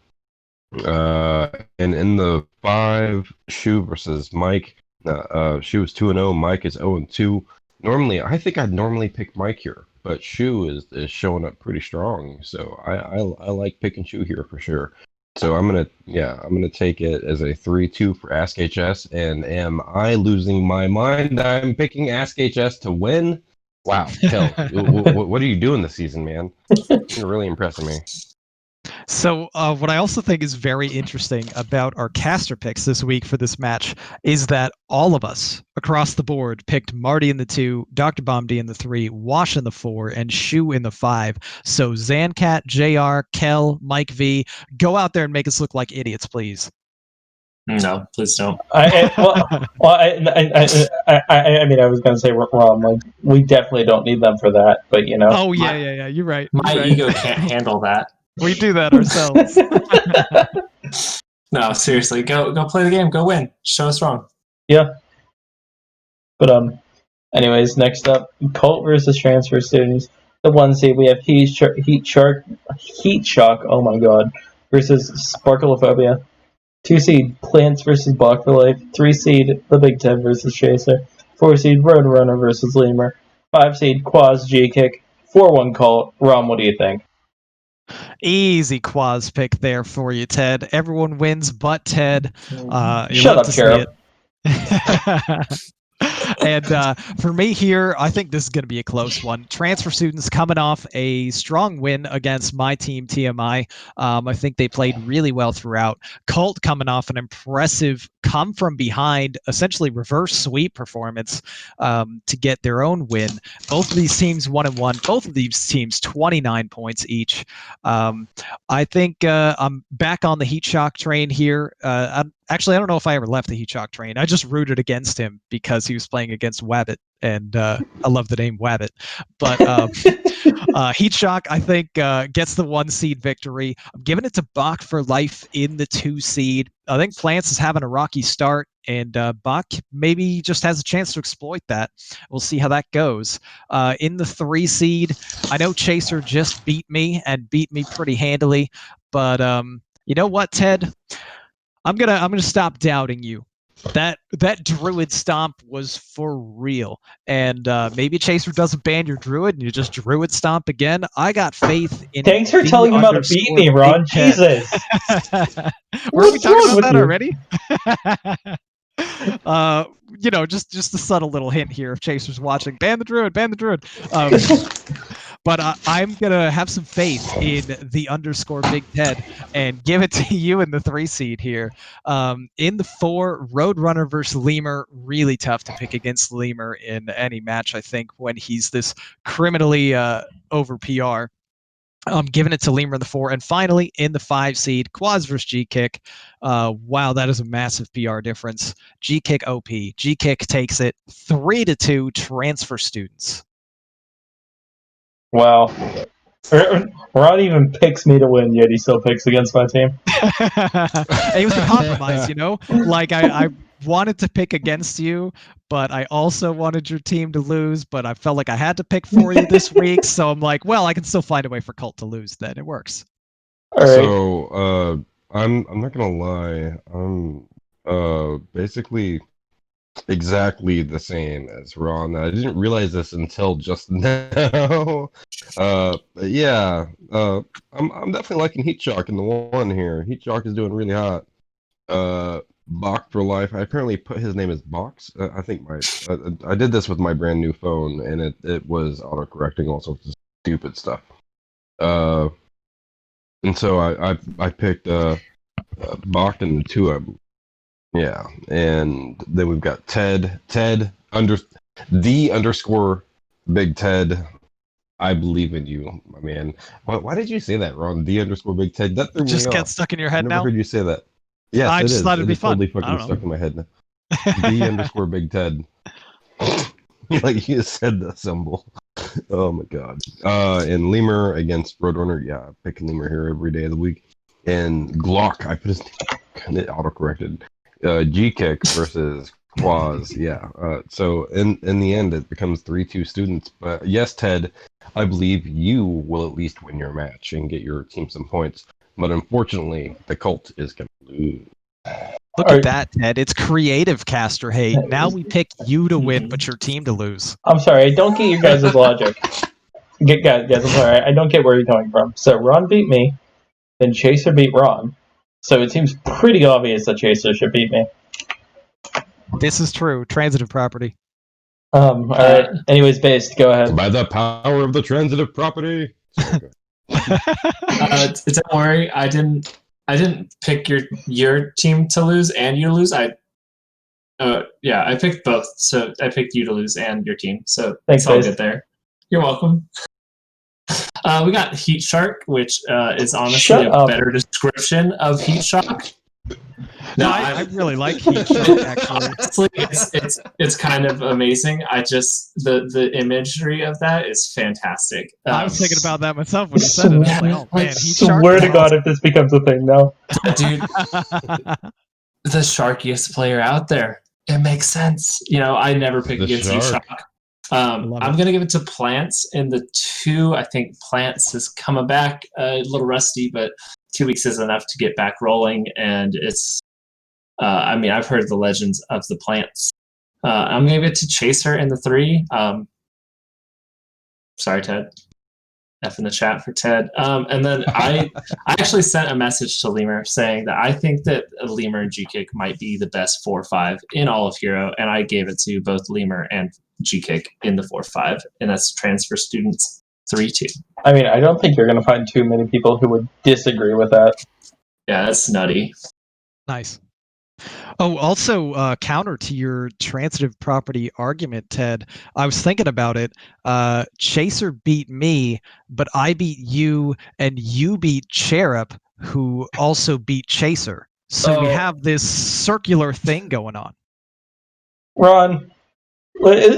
And in the 5, Shu versus Mike. Shu is 2-0. Mike is 0-2. Normally, I think I'd normally pick Mike here, but Shu is showing up pretty strong. So I like picking Shu here for sure. So I'm gonna take it as a 3-2 for Ask HS. And am I losing my mind? I'm picking Ask HS to win. Wow, Kel, what are you doing this season, man? You're really impressing me. So what I also think is very interesting about our caster picks this week for this match is that all of us across the board picked Marty in the 2, Dr. Bomb D in the 3, Wash in the 4, and Shu in the 5. So Zancat, JR, Kel, Mike V, go out there and make us look like idiots, please. No, please don't. I mean, I was going to say wrong. Like, we definitely don't need them for that, but Oh yeah. You're right. My ego can't handle that. We do that ourselves. No, seriously, go play the game. Go win. Show us wrong. Yeah. But anyways, next up, Cult versus Transfer Students. The 1 seed, we have Heat Shock. Oh my God, versus Sparkleophobia. 2 seed, Plants versus Block for Life. 3 seed, The Big Ted versus Chaser. 4 seed, Roadrunner versus Lemur. 5 seed, Quaz G-Kick. 4-1 Cult. Rom, what do you think? Easy Quaz pick there for you, Ted. Everyone wins but Ted. Shut up, Cherub. And for me here, I think this is going to be a close one. Transfer Students coming off a strong win against my team, TMI. I think they played really well throughout. Cult coming off an impressive come from behind, essentially reverse sweep performance to get their own win. Both of these teams 1-1. Both of these teams 29 points each. I think I'm back on the Heat Shock train here. Actually, I don't know if I ever left the Heat Shock train. I just rooted against him because he was playing against Wabbit, and I love the name Wabbit. But Heat Shock, I think, gets the 1 seed victory. I'm giving it to Bach for Life in the 2 seed. I think Plants is having a rocky start, and Bach maybe just has a chance to exploit that. We'll see how that goes. In the 3 seed, I know Chaser just beat me and beat me pretty handily, but you know what, Ted? I'm gonna stop doubting you. That druid stomp was for real, and maybe Chaser doesn't ban your druid and you just druid stomp again. I got faith in. Thanks for telling him how to beat me, Ron. Jesus. Were we talking about that already? Just a subtle little hint here. If Chaser's watching, ban the druid. but I'm gonna have some faith in the underscore Big Ted and give it to you in the 3 seed here. In the 4, Roadrunner versus Lemur, really tough to pick against Lemur in any match. I think when he's this criminally over PR. Giving it to Lemur in the 4, and finally in the 5 seed, Quads versus G-Kick. Wow, that is a massive PR difference. G-Kick OP. G-Kick takes it 3-2 transfer students. Wow. Ron even picks me to win, yet he still picks against my team. It was a compromise, you know? Like, I wanted to pick against you, but I also wanted your team to lose, but I felt like I had to pick for you this week, so I'm like, well, I can still find a way for Cult to lose then. It works. All right. So I'm not gonna lie, I'm basically exactly the same as Ron. I didn't realize this until just now. Yeah, I'm definitely liking Heat Shock in the 1 here. Heat Shock is doing really hot. Bach for life. I apparently put his name as Box. I think I did this with my brand new phone, and it was autocorrecting all sorts of stupid stuff. And so I picked Bach and the 2 of them. Yeah, and then we've got Ted underscore Big Ted. I believe in you, my man. Why did you say that, Ron? The underscore Big Ted. That threw me Just off. get stuck in your I head never now? heard you say that. Yes, I it just is. thought it'd be fun. Totally I don't fucking stuck know. in my head now. The underscore Big Ted. Like you said the symbol. Oh my god. And Lemur against Roadrunner. Yeah, picking Lemur here every day of the week. And Glock. I put his name and it autocorrected. G-Kick versus Quaz. Yeah. So in the end, it becomes 3-2 students. But yes, Ted, I believe you will at least win your match and get your team some points. But unfortunately, the Cult is going to lose. Look at that, Ted. It's creative caster hate. Now we pick you to win, but your team to lose. I'm sorry, I don't get your guys' logic. Guys, I'm sorry, I don't get where you're coming from. So Ron beat me, then Chaser beat Ron. So it seems pretty obvious that Chaser should beat me. This is true. Transitive property. All right. Anyways, Based, go ahead. By the power of the transitive property. Don't worry, I didn't pick your team to lose and you to lose. I picked both. So I picked you to lose and your team. So Thanks, it's all Based. good there. You're welcome. We got Heat Shark, which is honestly a better description of Heat Shock. No, I really like Heat Shark, actually. Honestly, it's kind of amazing. I just the imagery of that is fantastic. I was thinking about that myself when you said it. I was like, oh man, Heat Shark. Swear to God, if this becomes a thing now. Dude, the sharkiest player out there. It makes sense. You know, I never pick against Heat Shark. I'm going to give it to Plants in the 2. I think Plants is coming back a little rusty, but 2 weeks is enough to get back rolling. And it's, I've heard the legends of the Plants. I'm going to give it to Chaser in the 3. Sorry, Ted. F in the chat for Ted. And then I actually sent a message to Lemur saying that I think that Lemur and G-Kick might be the best 4-5 in all of Hero, and I gave it to both Lemur and G-Kick in the 4-5, and that's transfer students 3-2. I mean, I don't think you're going to find too many people who would disagree with that. Yeah, that's nutty. Nice. Oh, also counter to your transitive property argument, Ted, I was thinking about it. Chaser beat me, but I beat you, and you beat Cherub, who also beat Chaser. So we have this circular thing going on. Ron, Great.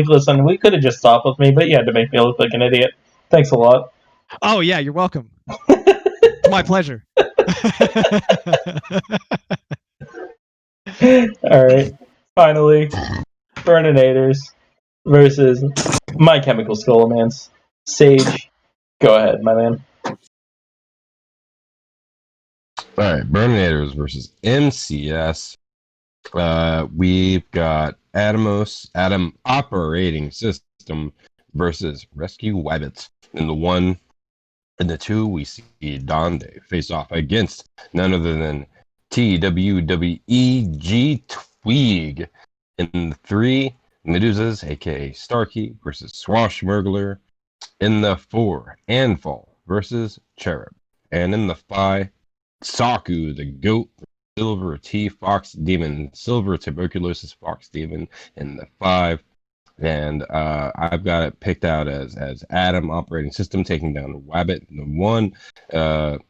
listen, we could have just stopped with me, but you had to make me look like an idiot. Thanks a lot. Oh, yeah, you're welcome. My pleasure. Alright. Finally, Burninator's versus My Chemical Skullomance. Sage, go ahead, my man. Alright, Burnators versus MCS. We've got Atom Operating System versus Rescue Wabbit. In the 1 and the 2, we see Donde face off against none other than TWWEG Tweeg. In the 3, Medusas, aka Starkey, versus Swashbuckler. In the 4, Anfall versus Cherub. And in the 5, Saku, the goat, Silver T Fox Demon, Silver Tuberculosis Fox Demon in the 5. And I've got it picked out as Adam Operating System taking down Wabbit in the 1.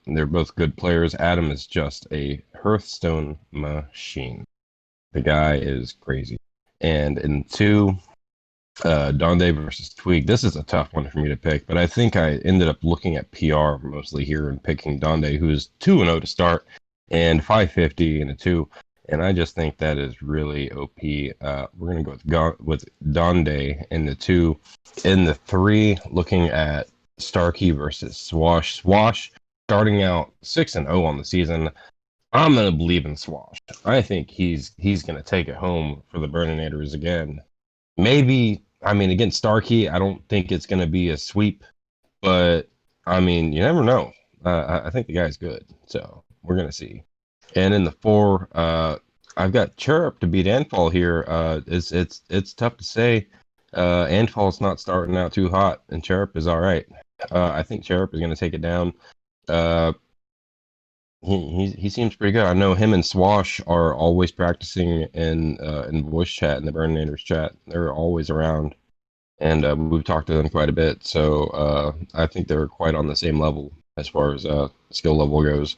They're both good players. Adam is just a Hearthstone machine. The guy is crazy. And in 2, Donde versus Tweeg. This is a tough one for me to pick, but I think I ended up looking at PR mostly here and picking Donde, who's 2-0 to start, and 550 and a 2. And I just think that is really OP. We're going to go with Donde in the 2. In the 3, looking at Starkey versus Swash. Swash starting out 6-0 on the season. I'm going to believe in Swash. I think he's going to take it home for the Burninators again. Maybe, against Starkey, I don't think it's going to be a sweep, but, you never know. I think the guy's good, so we're going to see. And in the 4, I've got Chirrup to beat Anfall here. It's tough to say. Anfall's not starting out too hot, and Chirrup is all right. I think Chirrup is going to take it down. He seems pretty good. I know him and Swash are always practicing in voice chat, in the Burninators chat. They're always around, and we've talked to them quite a bit. So I think they're quite on the same level as far as skill level goes.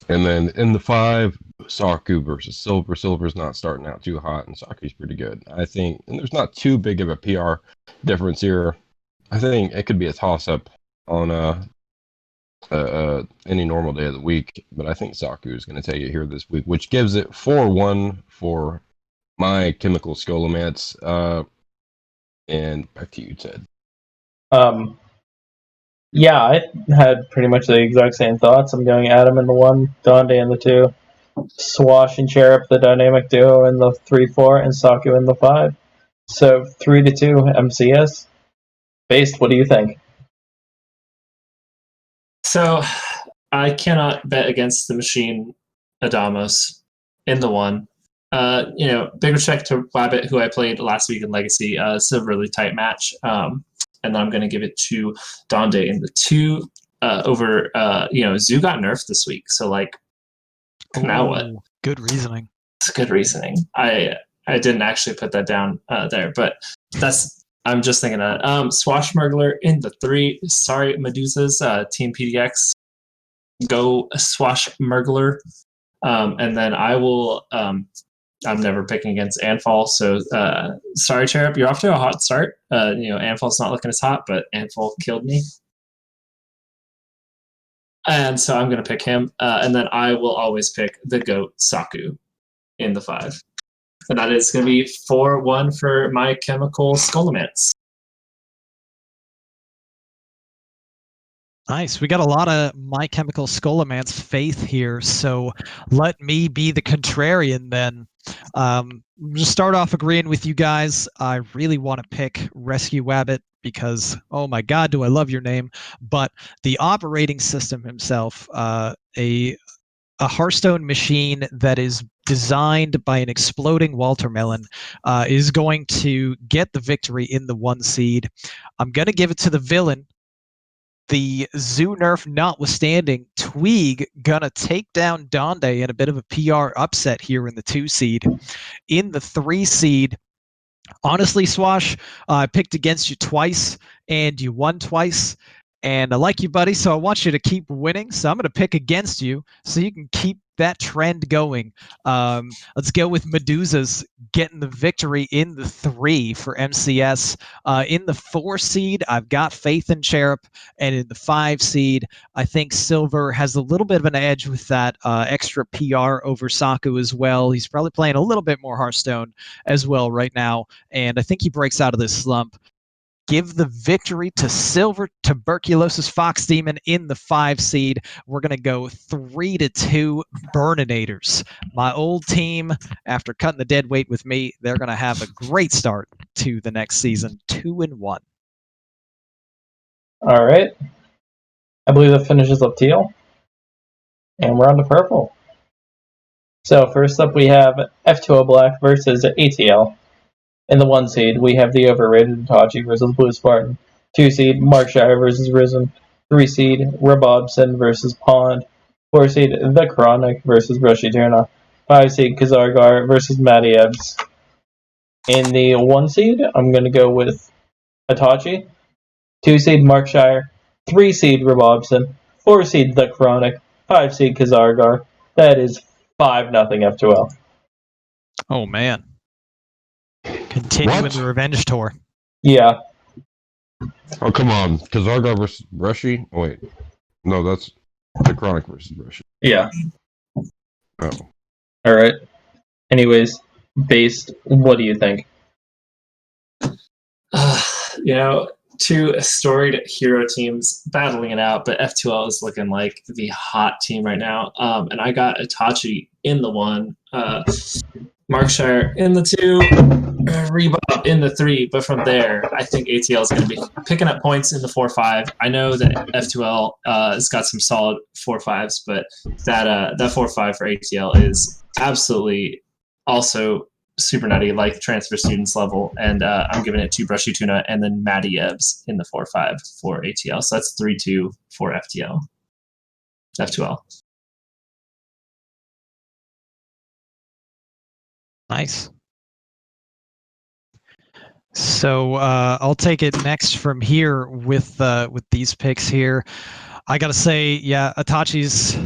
And then in the 5, Saku versus Silver. Silver's not starting out too hot, and Saku's pretty good. I think, and there's not too big of a PR difference here. I think it could be a toss-up on any normal day of the week, but I think Saku is going to take it here this week, which gives it 4-1 for my Chemical Scholomance. And back to you, Ted. Yeah, I had pretty much the exact same thoughts. I'm going Adam in the 1, Donde in the 2, Swash and Cherub, the dynamic duo, in the 3-4, and Saku in the 5. So 3-2 MCS. Based, what do you think? So I cannot bet against the machine Adamos in the 1. Big respect to Wabbit, who I played last week in Legacy. It's a really tight match. And then I'm going to give it to Donde in the 2 over, Zoo got nerfed this week. So, now what? Good reasoning. It's good reasoning. I didn't actually put that down there, but I'm just thinking that. Swashbuckler in the 3. Sorry, Medusas. Team PDX. Go Swashbuckler. And then I will... I'm never picking against Anfall, so sorry, Cherub, you're off to a hot start. Anfall's not looking as hot, but Anfall killed me. And so I'm going to pick him, and then I will always pick the GOAT Saku in the 5. And that is going to be 4-1 for my Chemical Scholomance. Nice. We got a lot of My Chemical Scholomance faith here, so let me be the contrarian then. Just start off agreeing with you guys. I really want to pick Rescue Wabbit because, oh my god, do I love your name. But the operating system himself, a Hearthstone machine that is designed by an exploding watermelon, is going to get the victory in the 1 seed. I'm going to give it to the villain. The Zoo nerf notwithstanding, Tweeg gonna take down Donde in a bit of a PR upset here in the 2 seed. In the 3 seed, honestly, Swash, I picked against you twice, and you won twice. And I like you, buddy, so I want you to keep winning. So I'm going to pick against you so you can keep that trend going. Let's go with Medusas getting the victory in the 3 for MCS. In the 4 seed, I've got faith in Cherub. And in the 5 seed, I think Silver has a little bit of an edge with that extra PR over Saku as well. He's probably playing a little bit more Hearthstone as well right now. And I think he breaks out of this slump. Give the victory to Silver Tuberculosis Fox Demon in the 5 seed. We're going to go 3-2 Burninators. My old team, after cutting the dead weight with me, they're going to have a great start to the next season, 2-1. All right. I believe that finishes up teal. And we're on to purple. So first up we have F2O Black versus ATL. In the 1 seed, we have the overrated Itachi versus Blue Spartan. 2 seed, Markshire versus Risen. 3 seed, Rabobson versus Pond. 4 seed, The Chronic versus Brushy Tuna. 5 seed, Kazargar versus Matty Ebbs. In the 1 seed, I'm going to go with Itachi. 2 seed, Markshire. 3 seed, Rabobson. 4 seed, The Chronic. 5 seed, Kazargar. That is 5-0 F2L. Oh man. Continuing What? the revenge tour. Yeah. Oh, come on. Kazargar versus Brushy? Oh, wait. No, that's the Chronic versus Brushy. Yeah. Oh. Alright. Anyways, Based, what do you think? You know, two storied hero teams battling it out, but F2L is looking like the hot team right now. And I got Itachi in the 1, Markshire in the 2, Rebob in the 3. But from there, I think ATL is going to be picking up points in the 4-5. I know that F2L has got some solid 4-5s, but that 4-5 for ATL is absolutely also super nutty, like transfer students level, and I'm giving it to Brushy Tuna and then Matty Ebbs in the 4-5 for ATL. So that's 3-2 for F2L. Nice. So I'll take it next from here with these picks here. I gotta say, yeah, Itachi's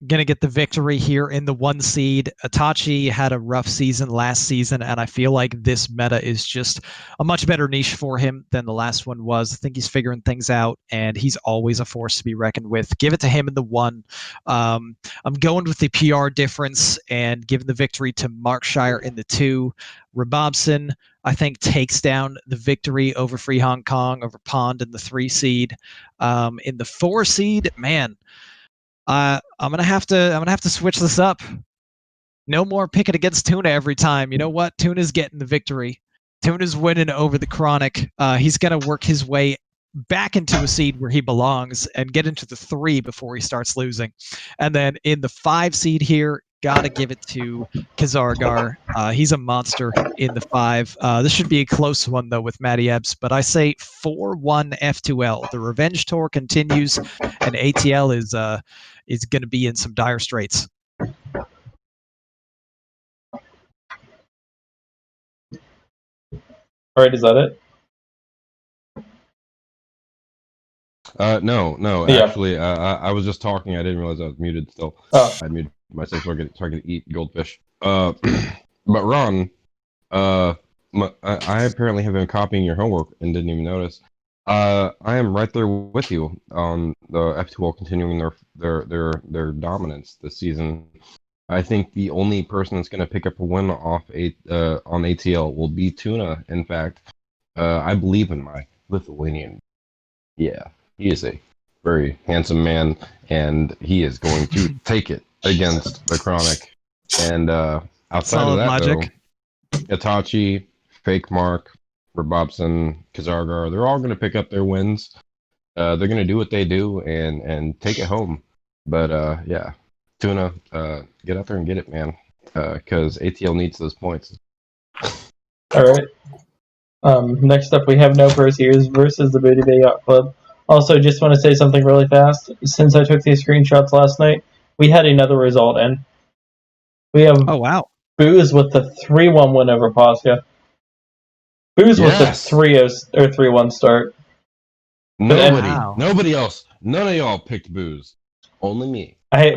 gonna get the victory here in the 1 seed. Itachi had a rough season last season, and I feel like this meta is just a much better niche for him than the last one was. I think he's figuring things out, and he's always a force to be reckoned with. Give it to him in the 1. I'm going with the PR difference and giving the victory to Markshire in the 2. Rabobson, I think, takes down the victory over Free Hong Kong, over Pond in the 3 seed. In the 4 seed, man, I'm gonna have to switch this up. No more picking against Tuna every time. You know what? Tuna's getting the victory. Tuna's winning over the Chronic. He's gonna work his way back into a seed where he belongs and get into the 3 before he starts losing. And then in the 5 seed here, gotta give it to Kazargar. He's a monster in the 5. This should be a close one though with Matty Ebbs, but I say 4-1 F2L. The revenge tour continues, and ATL is going to be in some dire straits. All right, is that it? No. Yeah. Actually, I was just talking. I didn't realize I was muted still. Oh. I muted myself so I could eat goldfish. But Ron, I apparently have been copying your homework and didn't even notice. I am right there with you on the F2L continuing their dominance this season. I think the only person that's going to pick up a win off on ATL will be Tuna. In fact, I believe in my Lithuanian. Yeah, he is a very handsome man, and he is going to take it against the Chronic. And outside Solid of that, logic. though, Itachi, Fake Mark, Rabobson, Kazargar, they're all going to pick up their wins. They're going to do what they do and take it home. But yeah, Tuna, get out there and get it, man, because ATL needs those points. All right. Next up, we have No Proceeders versus the Booty Bay Yacht Club. Also, just want to say something really fast. Since I took these screenshots last night, we had another result in. We have Oh wow. Booze with the 3-1 win over Posca. Booze with the 3-0 or 3-1 start. Nobody else, none of y'all picked Booze. Only me. Yeah.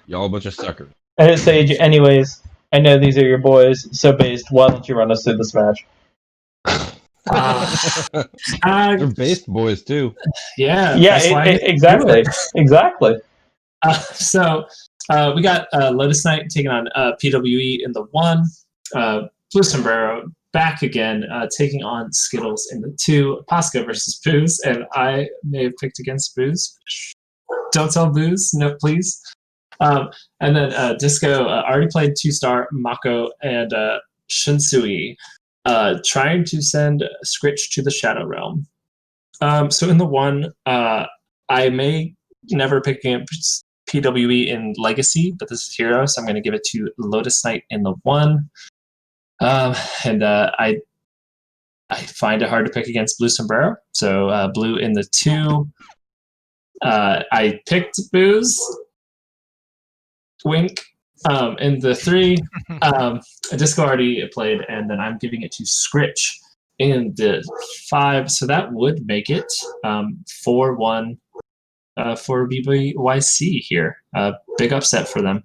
Y'all a bunch of suckers. Sage, anyways, I know these are your boys, so Based, why don't you run us through this match? They're Based boys too. Yeah. Exactly. Exactly. So we got Lotus Knight taking on PWE in the 1. Blue Sombrero back again, taking on Skittles in the 2. Posca versus Booze, and I may have picked against Booze. Don't tell Booze, no, please. And then Disco already played 2-star Mako and Shinsui, trying to send Scritch to the Shadow Realm. So in the 1, I may never pick against PWE in Legacy, but this is Hero, so I'm going to give it to Lotus Knight in the 1. And I find it hard to pick against Blue Sombrero. So Blue in the 2. I picked Booze. Wink. In the 3, Disco already played, and then I'm giving it to Scritch in the 5. So that would make it 4-1 for BBYC here. Big upset for them.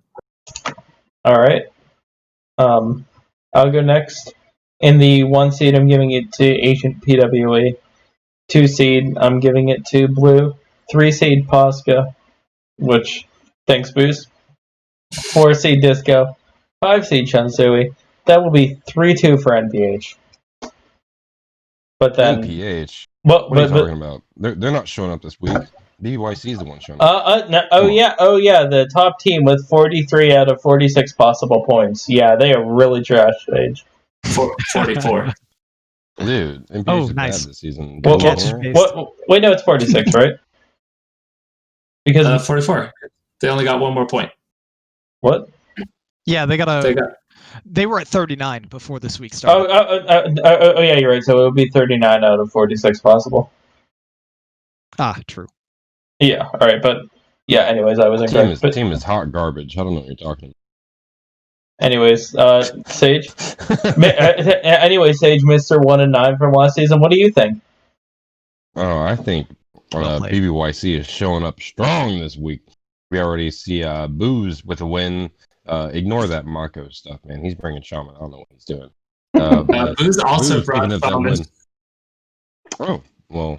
All right. I'll go next. In the 1 seed, I'm giving it to Ancient PWE. 2 seed, I'm giving it to Blue. 3 seed, Posca, which, thanks, Boost. 4 seed, Disco. 5 seed, Chunsui. That will be 3-2 for NPH. But then... NPH? What are you talking about? They're not showing up this week. BYC is the one showing up. No, oh yeah, the top team with 43 out of 46 possible points. Yeah, they are really trash, Sage. 44. Dude, NPH is nice. bad this season. Wait, no, it's 46, right? Because 44. They only got one more point. What? Yeah, they were at 39 before this week started. Oh, yeah, you're right. So it would be 39 out of 46 possible. True. Yeah, all right, but yeah. Anyways, I was incorrect. Team is hot garbage. I don't know what you're talking about. Anyways, Sage. Anyway, Sage, Mr. 1-9 from last season. What do you think? Oh, I think BBYC is showing up strong this week. We already see Booze with a win. Ignore that Marco stuff, man. He's bringing Shaman. I don't know what he's doing. Booze also brought Shaman. Oh, well.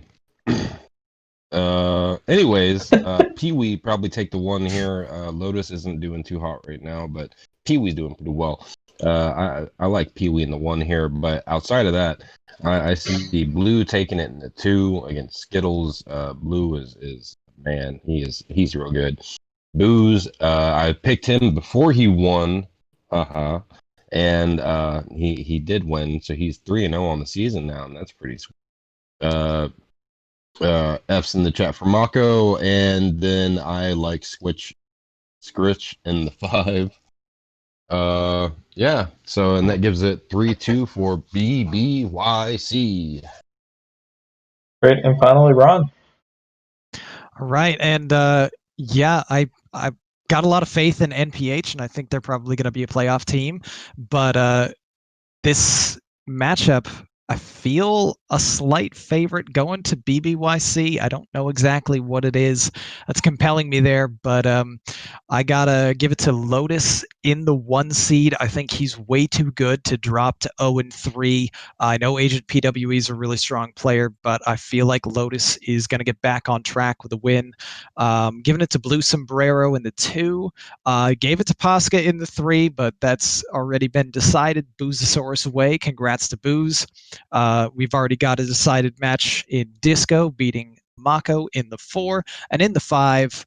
Anyways, Pee-wee probably take the 1 here. Lotus isn't doing too hot right now, but Pee-wee's doing pretty well. I like Pee-wee in the 1 here, but outside of that, I see Blue taking it in the 2 against Skittles. Blue is man, he's real good. Booze, I picked him before he won, and he did win, so he's 3-0 on the season now, and that's pretty sweet. F's in the chat for Mako, and then I like Scritch in the 5. Yeah, so and that gives it 3-2 for BBYC. Great, and finally Ron. All right, and yeah, I got a lot of faith in NPH, and I think they're probably going to be a playoff team. But this matchup, I feel a slight favorite going to BBYC. I don't know exactly what it is that's compelling me there, but I gotta give it to Lotus in the 1 seed. I think he's way too good to drop to 0-3. I know Agent PWE is a really strong player, but I feel like Lotus is going to get back on track with a win. Giving it to Blue Sombrero in the 2. Gave it to Posca in the 3, but that's already been decided. Boozosaurus away. Congrats to Booze. We've already got a decided match in Disco, beating Mako in the 4. And in the 5,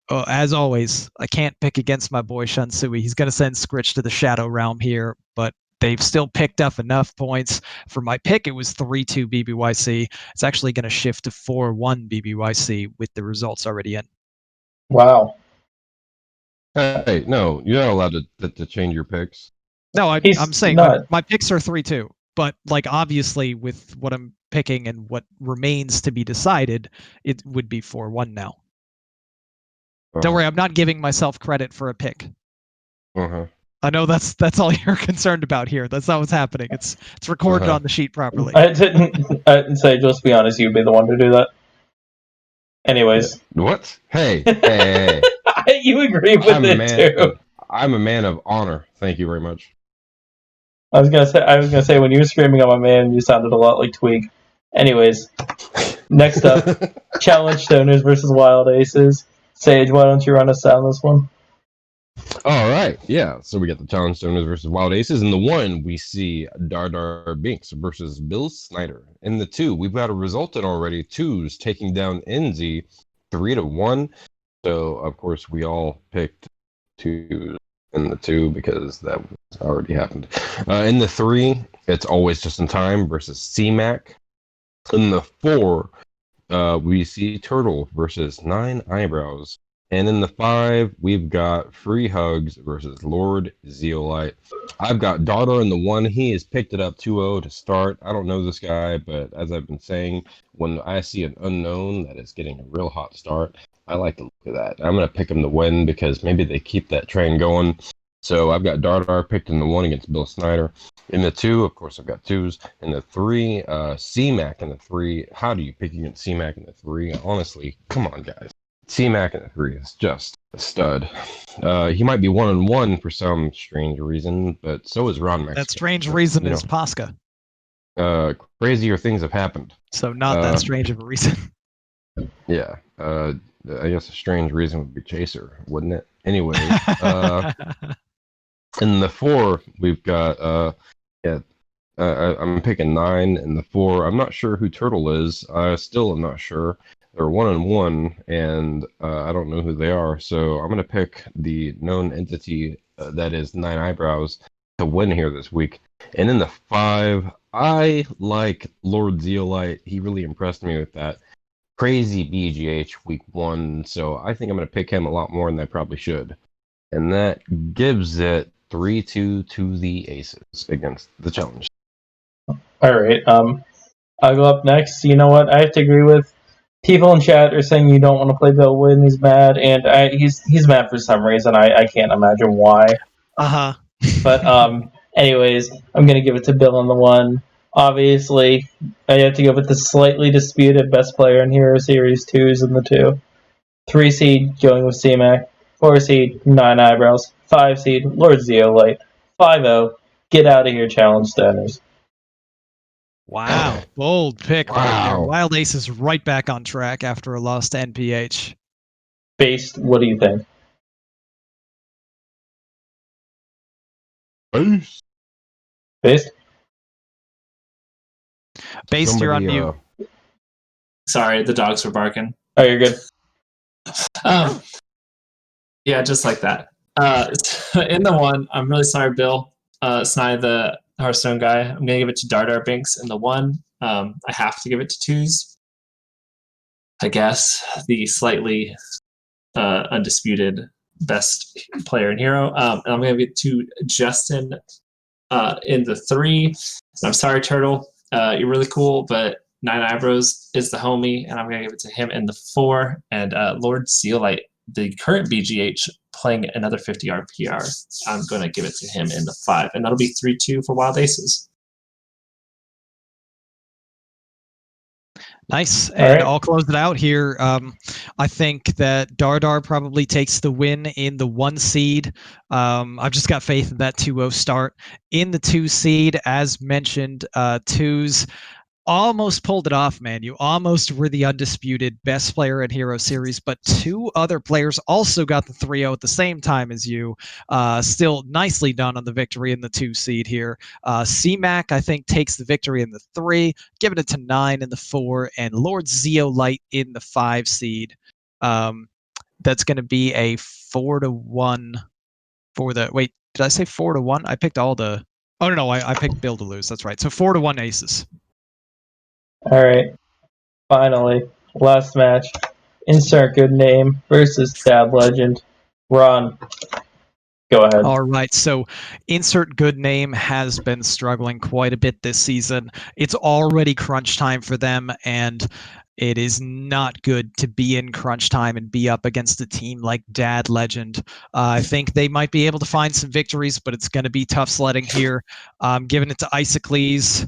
as always, I can't pick against my boy Shunsui. He's going to send Scritch to the Shadow Realm here, but they've still picked up enough points. For my pick, it was 3-2 BBYC. It's actually going to shift to 4-1 BBYC with the results already in. Wow. Hey, no, you're not allowed to change your picks. No, I'm saying my picks are 3-2, but like obviously with what I'm picking and what remains to be decided, it would be 4-1 now. Don't worry, I'm not giving myself credit for a pick. I know that's all you're concerned about here. That's not what's happening. It's recorded on the sheet properly. I didn't say, just be honest, you'd be the one to do that. Anyways. What? Hey. You agree with it too. I'm a man of honor. Thank you very much. I was gonna say when you were screaming at my man, you sounded a lot like Tweak. Anyways, next up, Challenge Stoners versus Wild Aces. Sage, why don't you run us down this one? All right, yeah. So we got the Challenge Stoners versus Wild Aces. In the 1, we see Dardar Binks versus Bill Snyder. In the 2, we've got a result in already. 2's taking down NZ 3-1. So of course we all picked 2 in the 2 because that already happened. In the 3, it's Always Just in Time versus C-Mac. In the 4, we see Turtle versus 9 Eyebrows. And in the 5, we've got Free Hugs versus Lord Zeolite. I've got Darter in the 1. He has picked it up 2-0 to start. I don't know this guy, but as I've been saying, when I see an unknown that is getting a real hot start, I like to look at that. I'm going to pick him to win because maybe they keep that train going. So I've got Darter picked in the 1 against Bill Snyder. In the 2, of course, I've got 2s. In the 3, C-Mac in the 3. How do you pick against C-Mac in the 3? Honestly, come on, guys. C-Mac in the 3 is just a stud. He might be 1-1 for some strange reason, but so is RonMexico. That strange So, reason is Posca. crazier things have happened. So not that strange of a reason. Yeah. I guess a strange reason would be Chaser, wouldn't it? Anyway, in the 4, we've got I'm picking 9 in the 4. I'm not sure who Turtle is. I still am not sure. They're 1-1, and I don't know who they are. So I'm going to pick the known entity that is 9 Eyebrows to win here this week. And in the 5, I like Lord Zeolite. He really impressed me with that crazy BGH week 1. So I think I'm going to pick him a lot more than I probably should. And that gives it 3-2 to the Aces against the challenge. All right. I'll go up next. You know what? I have to agree with people in chat are saying you don't want to play Bill when he's mad, and he's mad for some reason. I can't imagine why. Uh-huh. But anyways, I'm gonna give it to Bill on the 1. Obviously, I have to go with the slightly disputed best player in Hero Series 2s in the 2. 3 seed going with C-Mac. 4 seed 9 Eyebrows. 5 seed Lord Zeolite. 5-0. Get out of here, challenge status. Wow. Bold pick right there. Wow. Wild Ace is right back on track after a loss to NPH. Based, what do you think? Peace. Based? Based, you're on mute. Sorry, the dogs were barking. Oh, you're good. Yeah, just like that. In the 1, I'm really sorry, Bill. Snide, the Hearthstone guy. I'm gonna give it to Dardar Binks in the 1. I have to give it to 2s. I guess the slightly undisputed best player in Hero. And I'm gonna give it to Justin in the 3. I'm sorry, Turtle. You're really cool, but 9 Eyebrows is the homie, and I'm gonna give it to him in the 4. And Lord Zeolite, the current BGH, playing another 50 RPR. I'm gonna give it to him in the 5, and that'll be 3-2 for Wild Aces. Nice. All And right. I'll close it out here. I think that Dardar probably takes the win in the 1 seed. I've just got faith in that 2-0 start. In the 2 seed, as mentioned, 2s almost pulled it off, man. You almost were the undisputed best player in Hero Series, but 2 other players also got the 3-0 at the same time as you. Still nicely done on the victory in the 2 seed here. C-Mac, I think, takes the victory in the 3, giving it to 9 in the 4, and Lord Zeolite in the 5 seed. That's going to be a 4-1 for the... Wait, did I say 4-1? I picked all the... Oh, no, I picked Bill to lose. That's right. So 4-1 Aces. All right. Finally, last match. Insert good name versus Dab Legend. Ron, go ahead. All right, so Insert Good Name has been struggling quite a bit this season. It's already crunch time for them, and it is not good to be in crunch time and be up against a team like Dad Legend. I think they might be able to find some victories, but it's going to be tough sledding here. Giving it to Isocles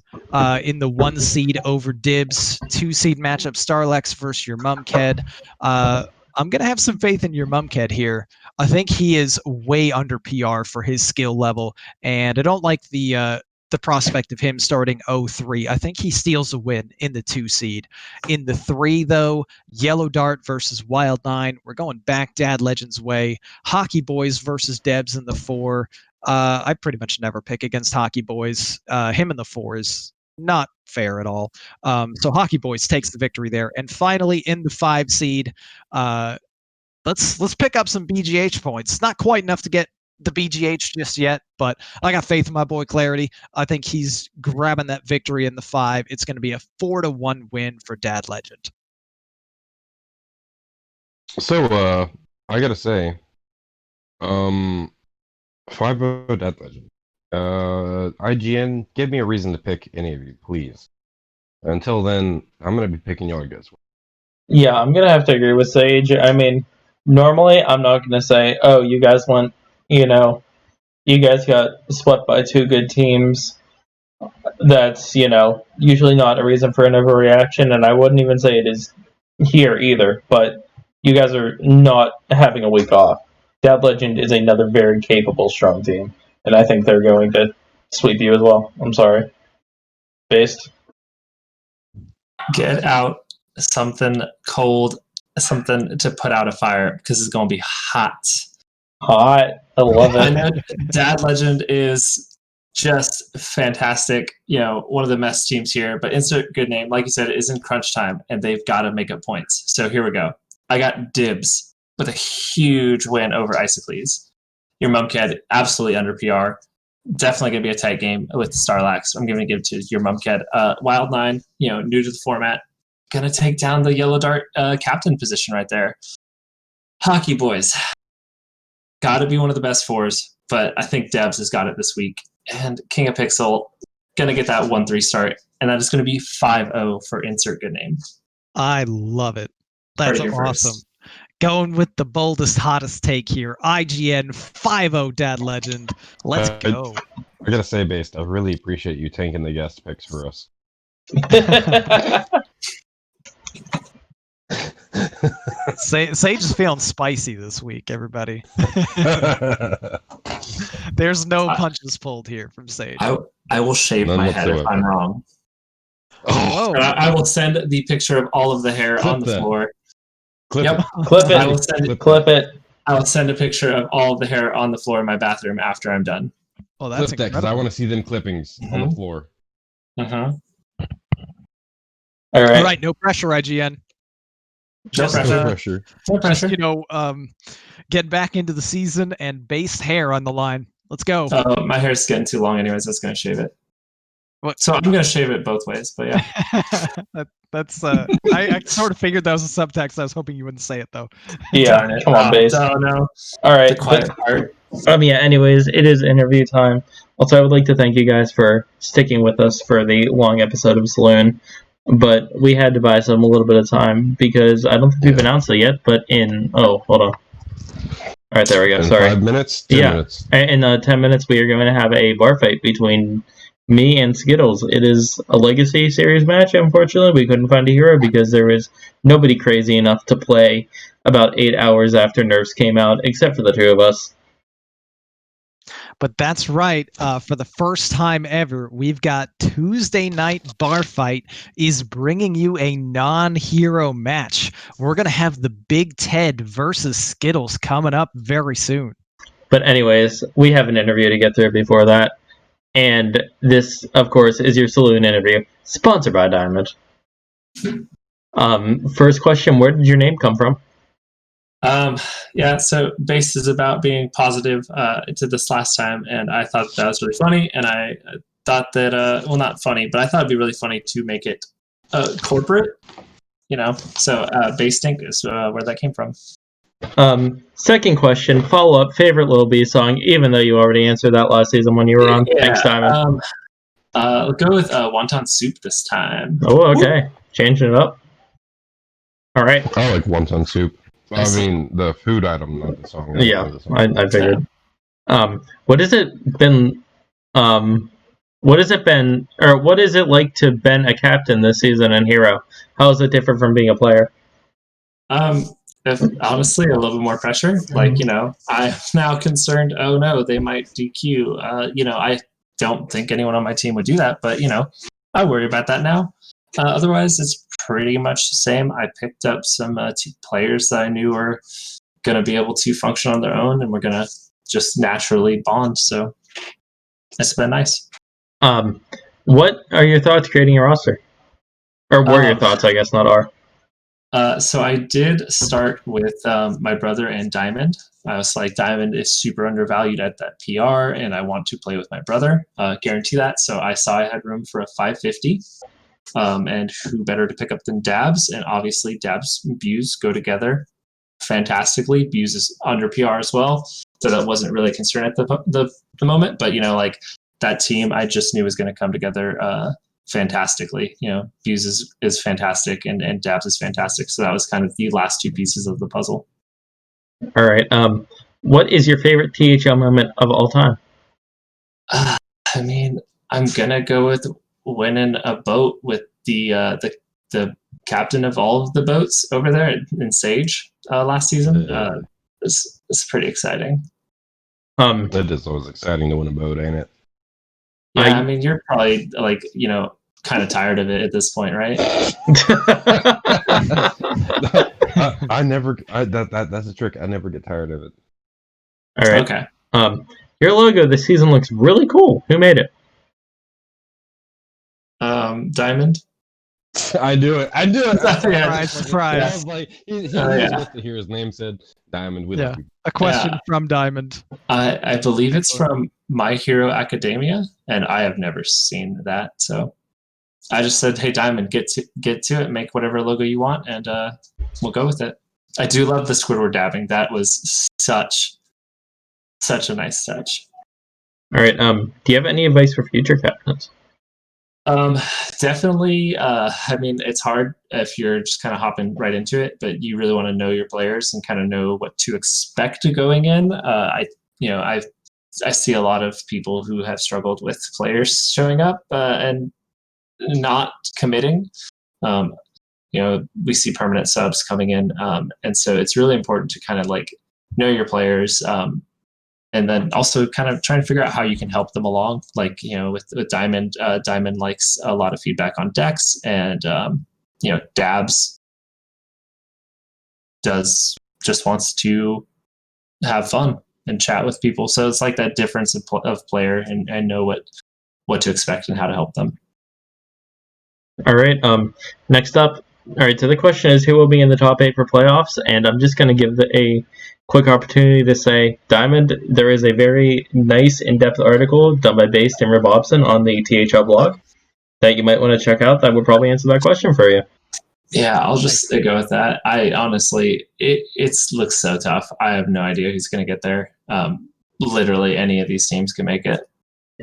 in the 1 seed over Dibs. 2 seed matchup, Starlex versus your Mumked. I'm going to have some faith in your Mumked here. I think he is way under PR for his skill level, and I don't like the prospect of him starting 0-3. I think he steals a win in the 2 seed. In the 3, though, Yellow Dart versus Wild 9. We're going back Dad Legends way. Hockey Boys versus Debs in the 4. I pretty much never pick against Hockey Boys. Him in the 4 is not fair at all. So Hockey Boys takes the victory there. And finally, in the 5 seed, let's pick up some BGH points. Not quite enough to get the BGH just yet, but I got faith in my boy Clarity. I think he's grabbing that victory in the 5. It's going to be a 4-1 win for Dad Legend. So, I gotta say, 5-0 Dead Legend. IGN, give me a reason to pick any of you, please. Until then, I'm gonna be picking y'all guys. Yeah, I'm gonna have to agree with Sage. I mean, normally I'm not gonna say, "Oh, you guys went," you guys got swept by two good teams. That's usually not a reason for an overreaction, and I wouldn't even say it is here either. But you guys are not having a week off. Dad Legend is another very capable, strong team, and I think they're going to sweep you as well. I'm sorry, based. Get out something cold, something to put out a fire because it's going to be hot. Hot, I love I it. know Dad Legend is just fantastic. One of the best teams here, but insert good name, like you said, it is in crunch time, and they've got to make up points. So here we go. I got Dibs with a huge win over Isocles. Your Mumked, absolutely under PR. Definitely going to be a tight game with Starlax. I'm going to give it to your Mumked. Wild 9, new to the format. Going to take down the Yellow Dart captain position right there. Hockey boys. Got to be one of the best fours, but I think Debs has got it this week. And King of Pixel, going to get that 1-3 start, and that is going to be 5-0 for insert good name. I love it. That's Heard it here awesome. first. Going with the boldest, hottest take here. IGN 5-0 Dad Legend. Let's go. I gotta say, Based, I really appreciate you tanking the guest picks for us. Sage is feeling spicy this week, everybody. There's no punches pulled here from Sage. I will shave None my head if whatsoever. I'm wrong. Oh, whoa. I will send the picture of all of the hair Clip on the that. floor. Clip Yep. it. Clip I it. will send Clip it. I will send a picture of all of the hair on the floor in my bathroom after I'm done. Oh, that's Clip that, because I incredible. want to see them clippings on the floor. Uh-huh. All right. All right, no pressure, IGN. Just, No pressure. No pressure. get back into the season and base hair on the line. Let's go. My hair's getting too long anyways. I was going to shave it. What? So I'm going to shave it both ways, but yeah. That's I sort of figured that was a subtext. I was hoping you wouldn't say it though. Yeah, Darn it. come on, base. No. All right. The quiet part. Yeah, anyways, it is interview time. Also, I would like to thank you guys for sticking with us for the long episode of Saloon. But we had to buy some a little bit of time because I don't think we've announced it yet, but hold on. All right, there we go. In Sorry. 5 minutes? 10 minutes. In 10 minutes, we are going to have a bar fight between me and Skittles. It is a Legacy Series match, unfortunately. We couldn't find a hero because there was nobody crazy enough to play about 8 hours after Nerfs came out, except for the two of us. But that's right. For the first time ever, we've got Tuesday Night Bar Fight is bringing you a non-hero match. We're going to have the Big Ted versus Skittles coming up very soon. But anyways, we have an interview to get through before that. And this, of course, is your Saloon interview, sponsored by Diamond. First question, where did your name come from? So Base is about being positive to this last time, and I thought that was really funny, and I thought that, not funny, but I thought it'd be really funny to make it corporate, so Basedinc is where that came from. Second question, follow-up, favorite Lil B song, even though you already answered that last season when you were on. Yeah, Thanks, Diamond. We'll go with Wonton Soup this time. Oh, okay. Changing it up. All right. I like wonton soup. I mean, the food item, not the song. Yeah, The song. I figured. What has it been? What has it been, or what is it like to been a captain this season in Hero? How is it different from being a player? Honestly, a little bit more pressure. Like, I'm now concerned. Oh no, they might DQ. I don't think anyone on my team would do that, but I worry about that now. Otherwise, it's pretty much the same. I picked up some players that I knew were going to be able to function on their own, and we're going to just naturally bond. So it's been nice. What are your thoughts creating your roster? Or were your thoughts, I guess, not are. So I did start with my brother and Diamond. I was like, Diamond is super undervalued at that PR, and I want to play with my brother. Guarantee that. So I saw I had room for a 550. And who better to pick up than Dabs? And obviously, Dabs and Buse go together fantastically. Buse is under PR as well, so that wasn't really a concern at the moment. But like that team, I just knew was going to come together fantastically. Buse is fantastic, and Dabs is fantastic. So that was kind of the last two pieces of the puzzle. All right. What is your favorite THL moment of all time? I mean, I'm gonna go with winning a boat with the captain of all of the boats over there in Sage last season. It's pretty exciting. That is always exciting to win a boat, ain't it? Yeah, I mean, you're probably like kind of tired of it at this point, right? I never. That's a trick. I never get tired of it. All right. Okay. Your logo this season looks really cool. Who made it? Diamond. I do it. Surprise. I was like, he was supposed to hear his name said Diamond. With A question from Diamond. I believe it's from My Hero Academia, and I have never seen that. So I just said, "Hey, Diamond, get to it. Make whatever logo you want, and we'll go with it." I do love the Squidward dabbing. That was such a nice touch. All right. Do you have any advice for future captains? Definitely. I mean, it's hard if you're just kind of hopping right into it, but you really want to know your players and kind of know what to expect going in. I see a lot of people who have struggled with players showing up and not committing. We see permanent subs coming in, and so it's really important to kind of like know your players. And then also kind of trying to figure out how you can help them along. Like, with Diamond, Diamond likes a lot of feedback on decks, and, Dabs just wants to have fun and chat with people. So it's like that difference of player and know what to expect and how to help them. All right. Next up. All right. So the question is, who will be in the top 8 for playoffs? And I'm just going to give a quick opportunity to say, Diamond, there is a very nice in-depth article done by Basedinc and Robobson on the THL blog that you might want to check out. That would probably answer that question for you. Yeah, I'll just go with that. I honestly, it looks so tough. I have no idea who's going to get there. Literally any of these teams can make it.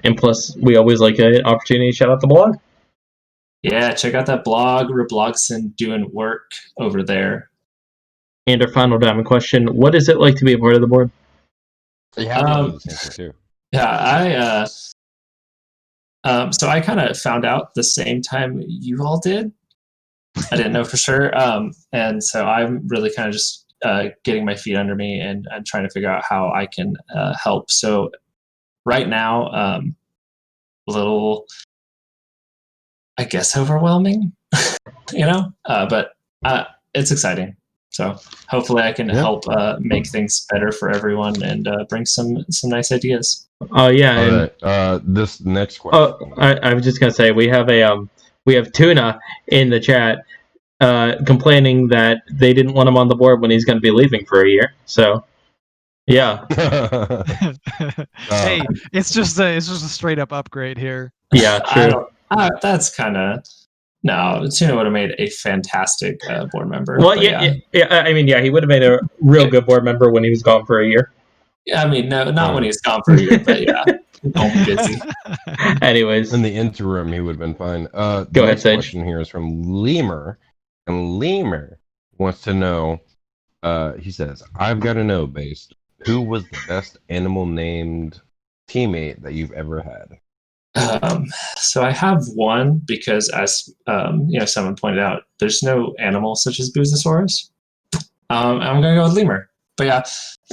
And plus, we always like an opportunity to shout out the blog. Yeah, check out that blog. Roblogson doing work over there. And our final Diamond question, what is it like to be a part of the board? Yeah, I know this answer too. Yeah, so I kind of found out the same time you all did. I didn't know for sure. And so I'm really kind of just getting my feet under me and trying to figure out how I can help. So right now, a little, I guess, overwhelming, but it's exciting. So hopefully I can help make things better for everyone and bring some nice ideas. Oh yeah. All right. This next question. Oh, I was just gonna say we have we have Tuna in the chat complaining that they didn't want him on the board when he's going to be leaving for a year. So yeah. Hey, it's just a straight up upgrade here. Yeah, true. That's kind of. No, Tuna would have made a fantastic board member. Well, yeah. I mean, he would have made a real good board member when he was gone for a year. Yeah, I mean, no, not when he's gone for a year, but yeah, don't be busy. Anyways, in the interim, he would have been fine. Go ahead, Sage. Question here is from Lemur, and Lemur wants to know. He says, "I've got to know, Base, who was the best animal named teammate that you've ever had?" So I have one because, as someone pointed out, there's no animal such as Boozosaurus. I'm gonna go with Lemur. But yeah,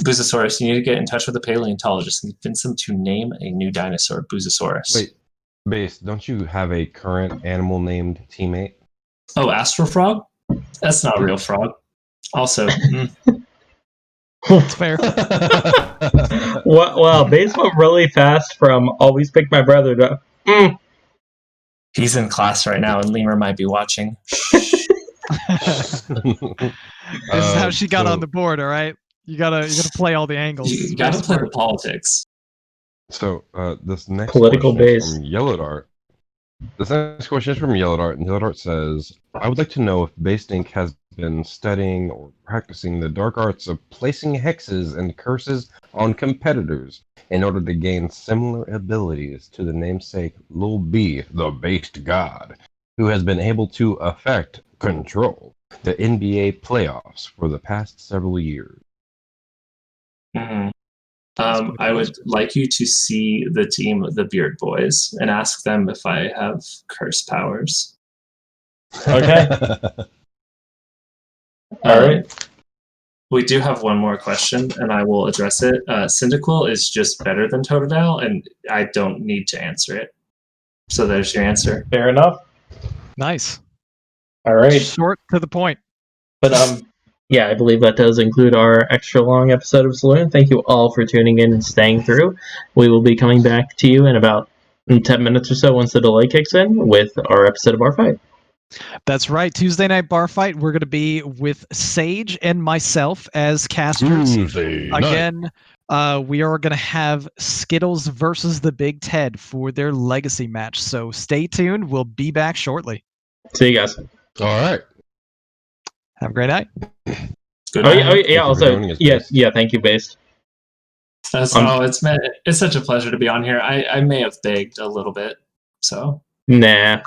Boozosaurus, you need to get in touch with a paleontologist and convince them to name a new dinosaur, Boozosaurus. Wait, Base, don't you have a current animal named teammate? Oh, Astrofrog? That's not a real frog. Also, It's fair. Well, Base went really fast from always pick my brother to. He's in class right now, and Lemur might be watching. This is how she got on the board. All right, you gotta play all the angles. You gotta play the politics. So this next Political question base. is from Yellow Dart. This next question is from Yellow Dart, and Yellow Dart says, "I would like to know if Basedinc has been studying or practicing the dark arts of placing hexes and curses on competitors in order to gain similar abilities to the namesake Lil B, the based god, who has been able to control the NBA playoffs for the past several years. Mhm. I would like you to see the team, the Beard Boys, and ask them if I have curse powers. Okay. All right. We do have one more question, and I will address it. Cyndaquil is just better than Totodile, and I don't need to answer it. So there's your answer. Fair enough. Nice. All right. Short to the point. But Yeah, I believe that does include our extra long episode of Saloon. Thank you all for tuning in and staying through. We will be coming back to you in about 10 minutes or so once the delay kicks in with our episode of Our Fight. That's right. Tuesday night bar fight. We're going to be with Sage and myself as casters. Tuesday night. Again, we are going to have Skittles versus the Big Ted for their legacy match. So stay tuned. We'll be back shortly. See you guys. All right. Have a great night. Good Oh, night. yeah, for also, joining us, Based. yeah, thank you, Based. It's such a pleasure to be on here. I may have begged a little bit, so. Nah.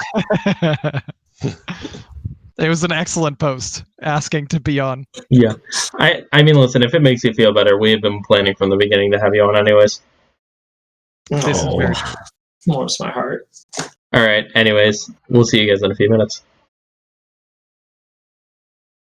It was an excellent post asking to be on. Yeah. I mean, listen, if it makes you feel better, we have been planning from the beginning to have you on anyways. This is very Warms my heart. All right, anyways, we'll see you guys in a few minutes.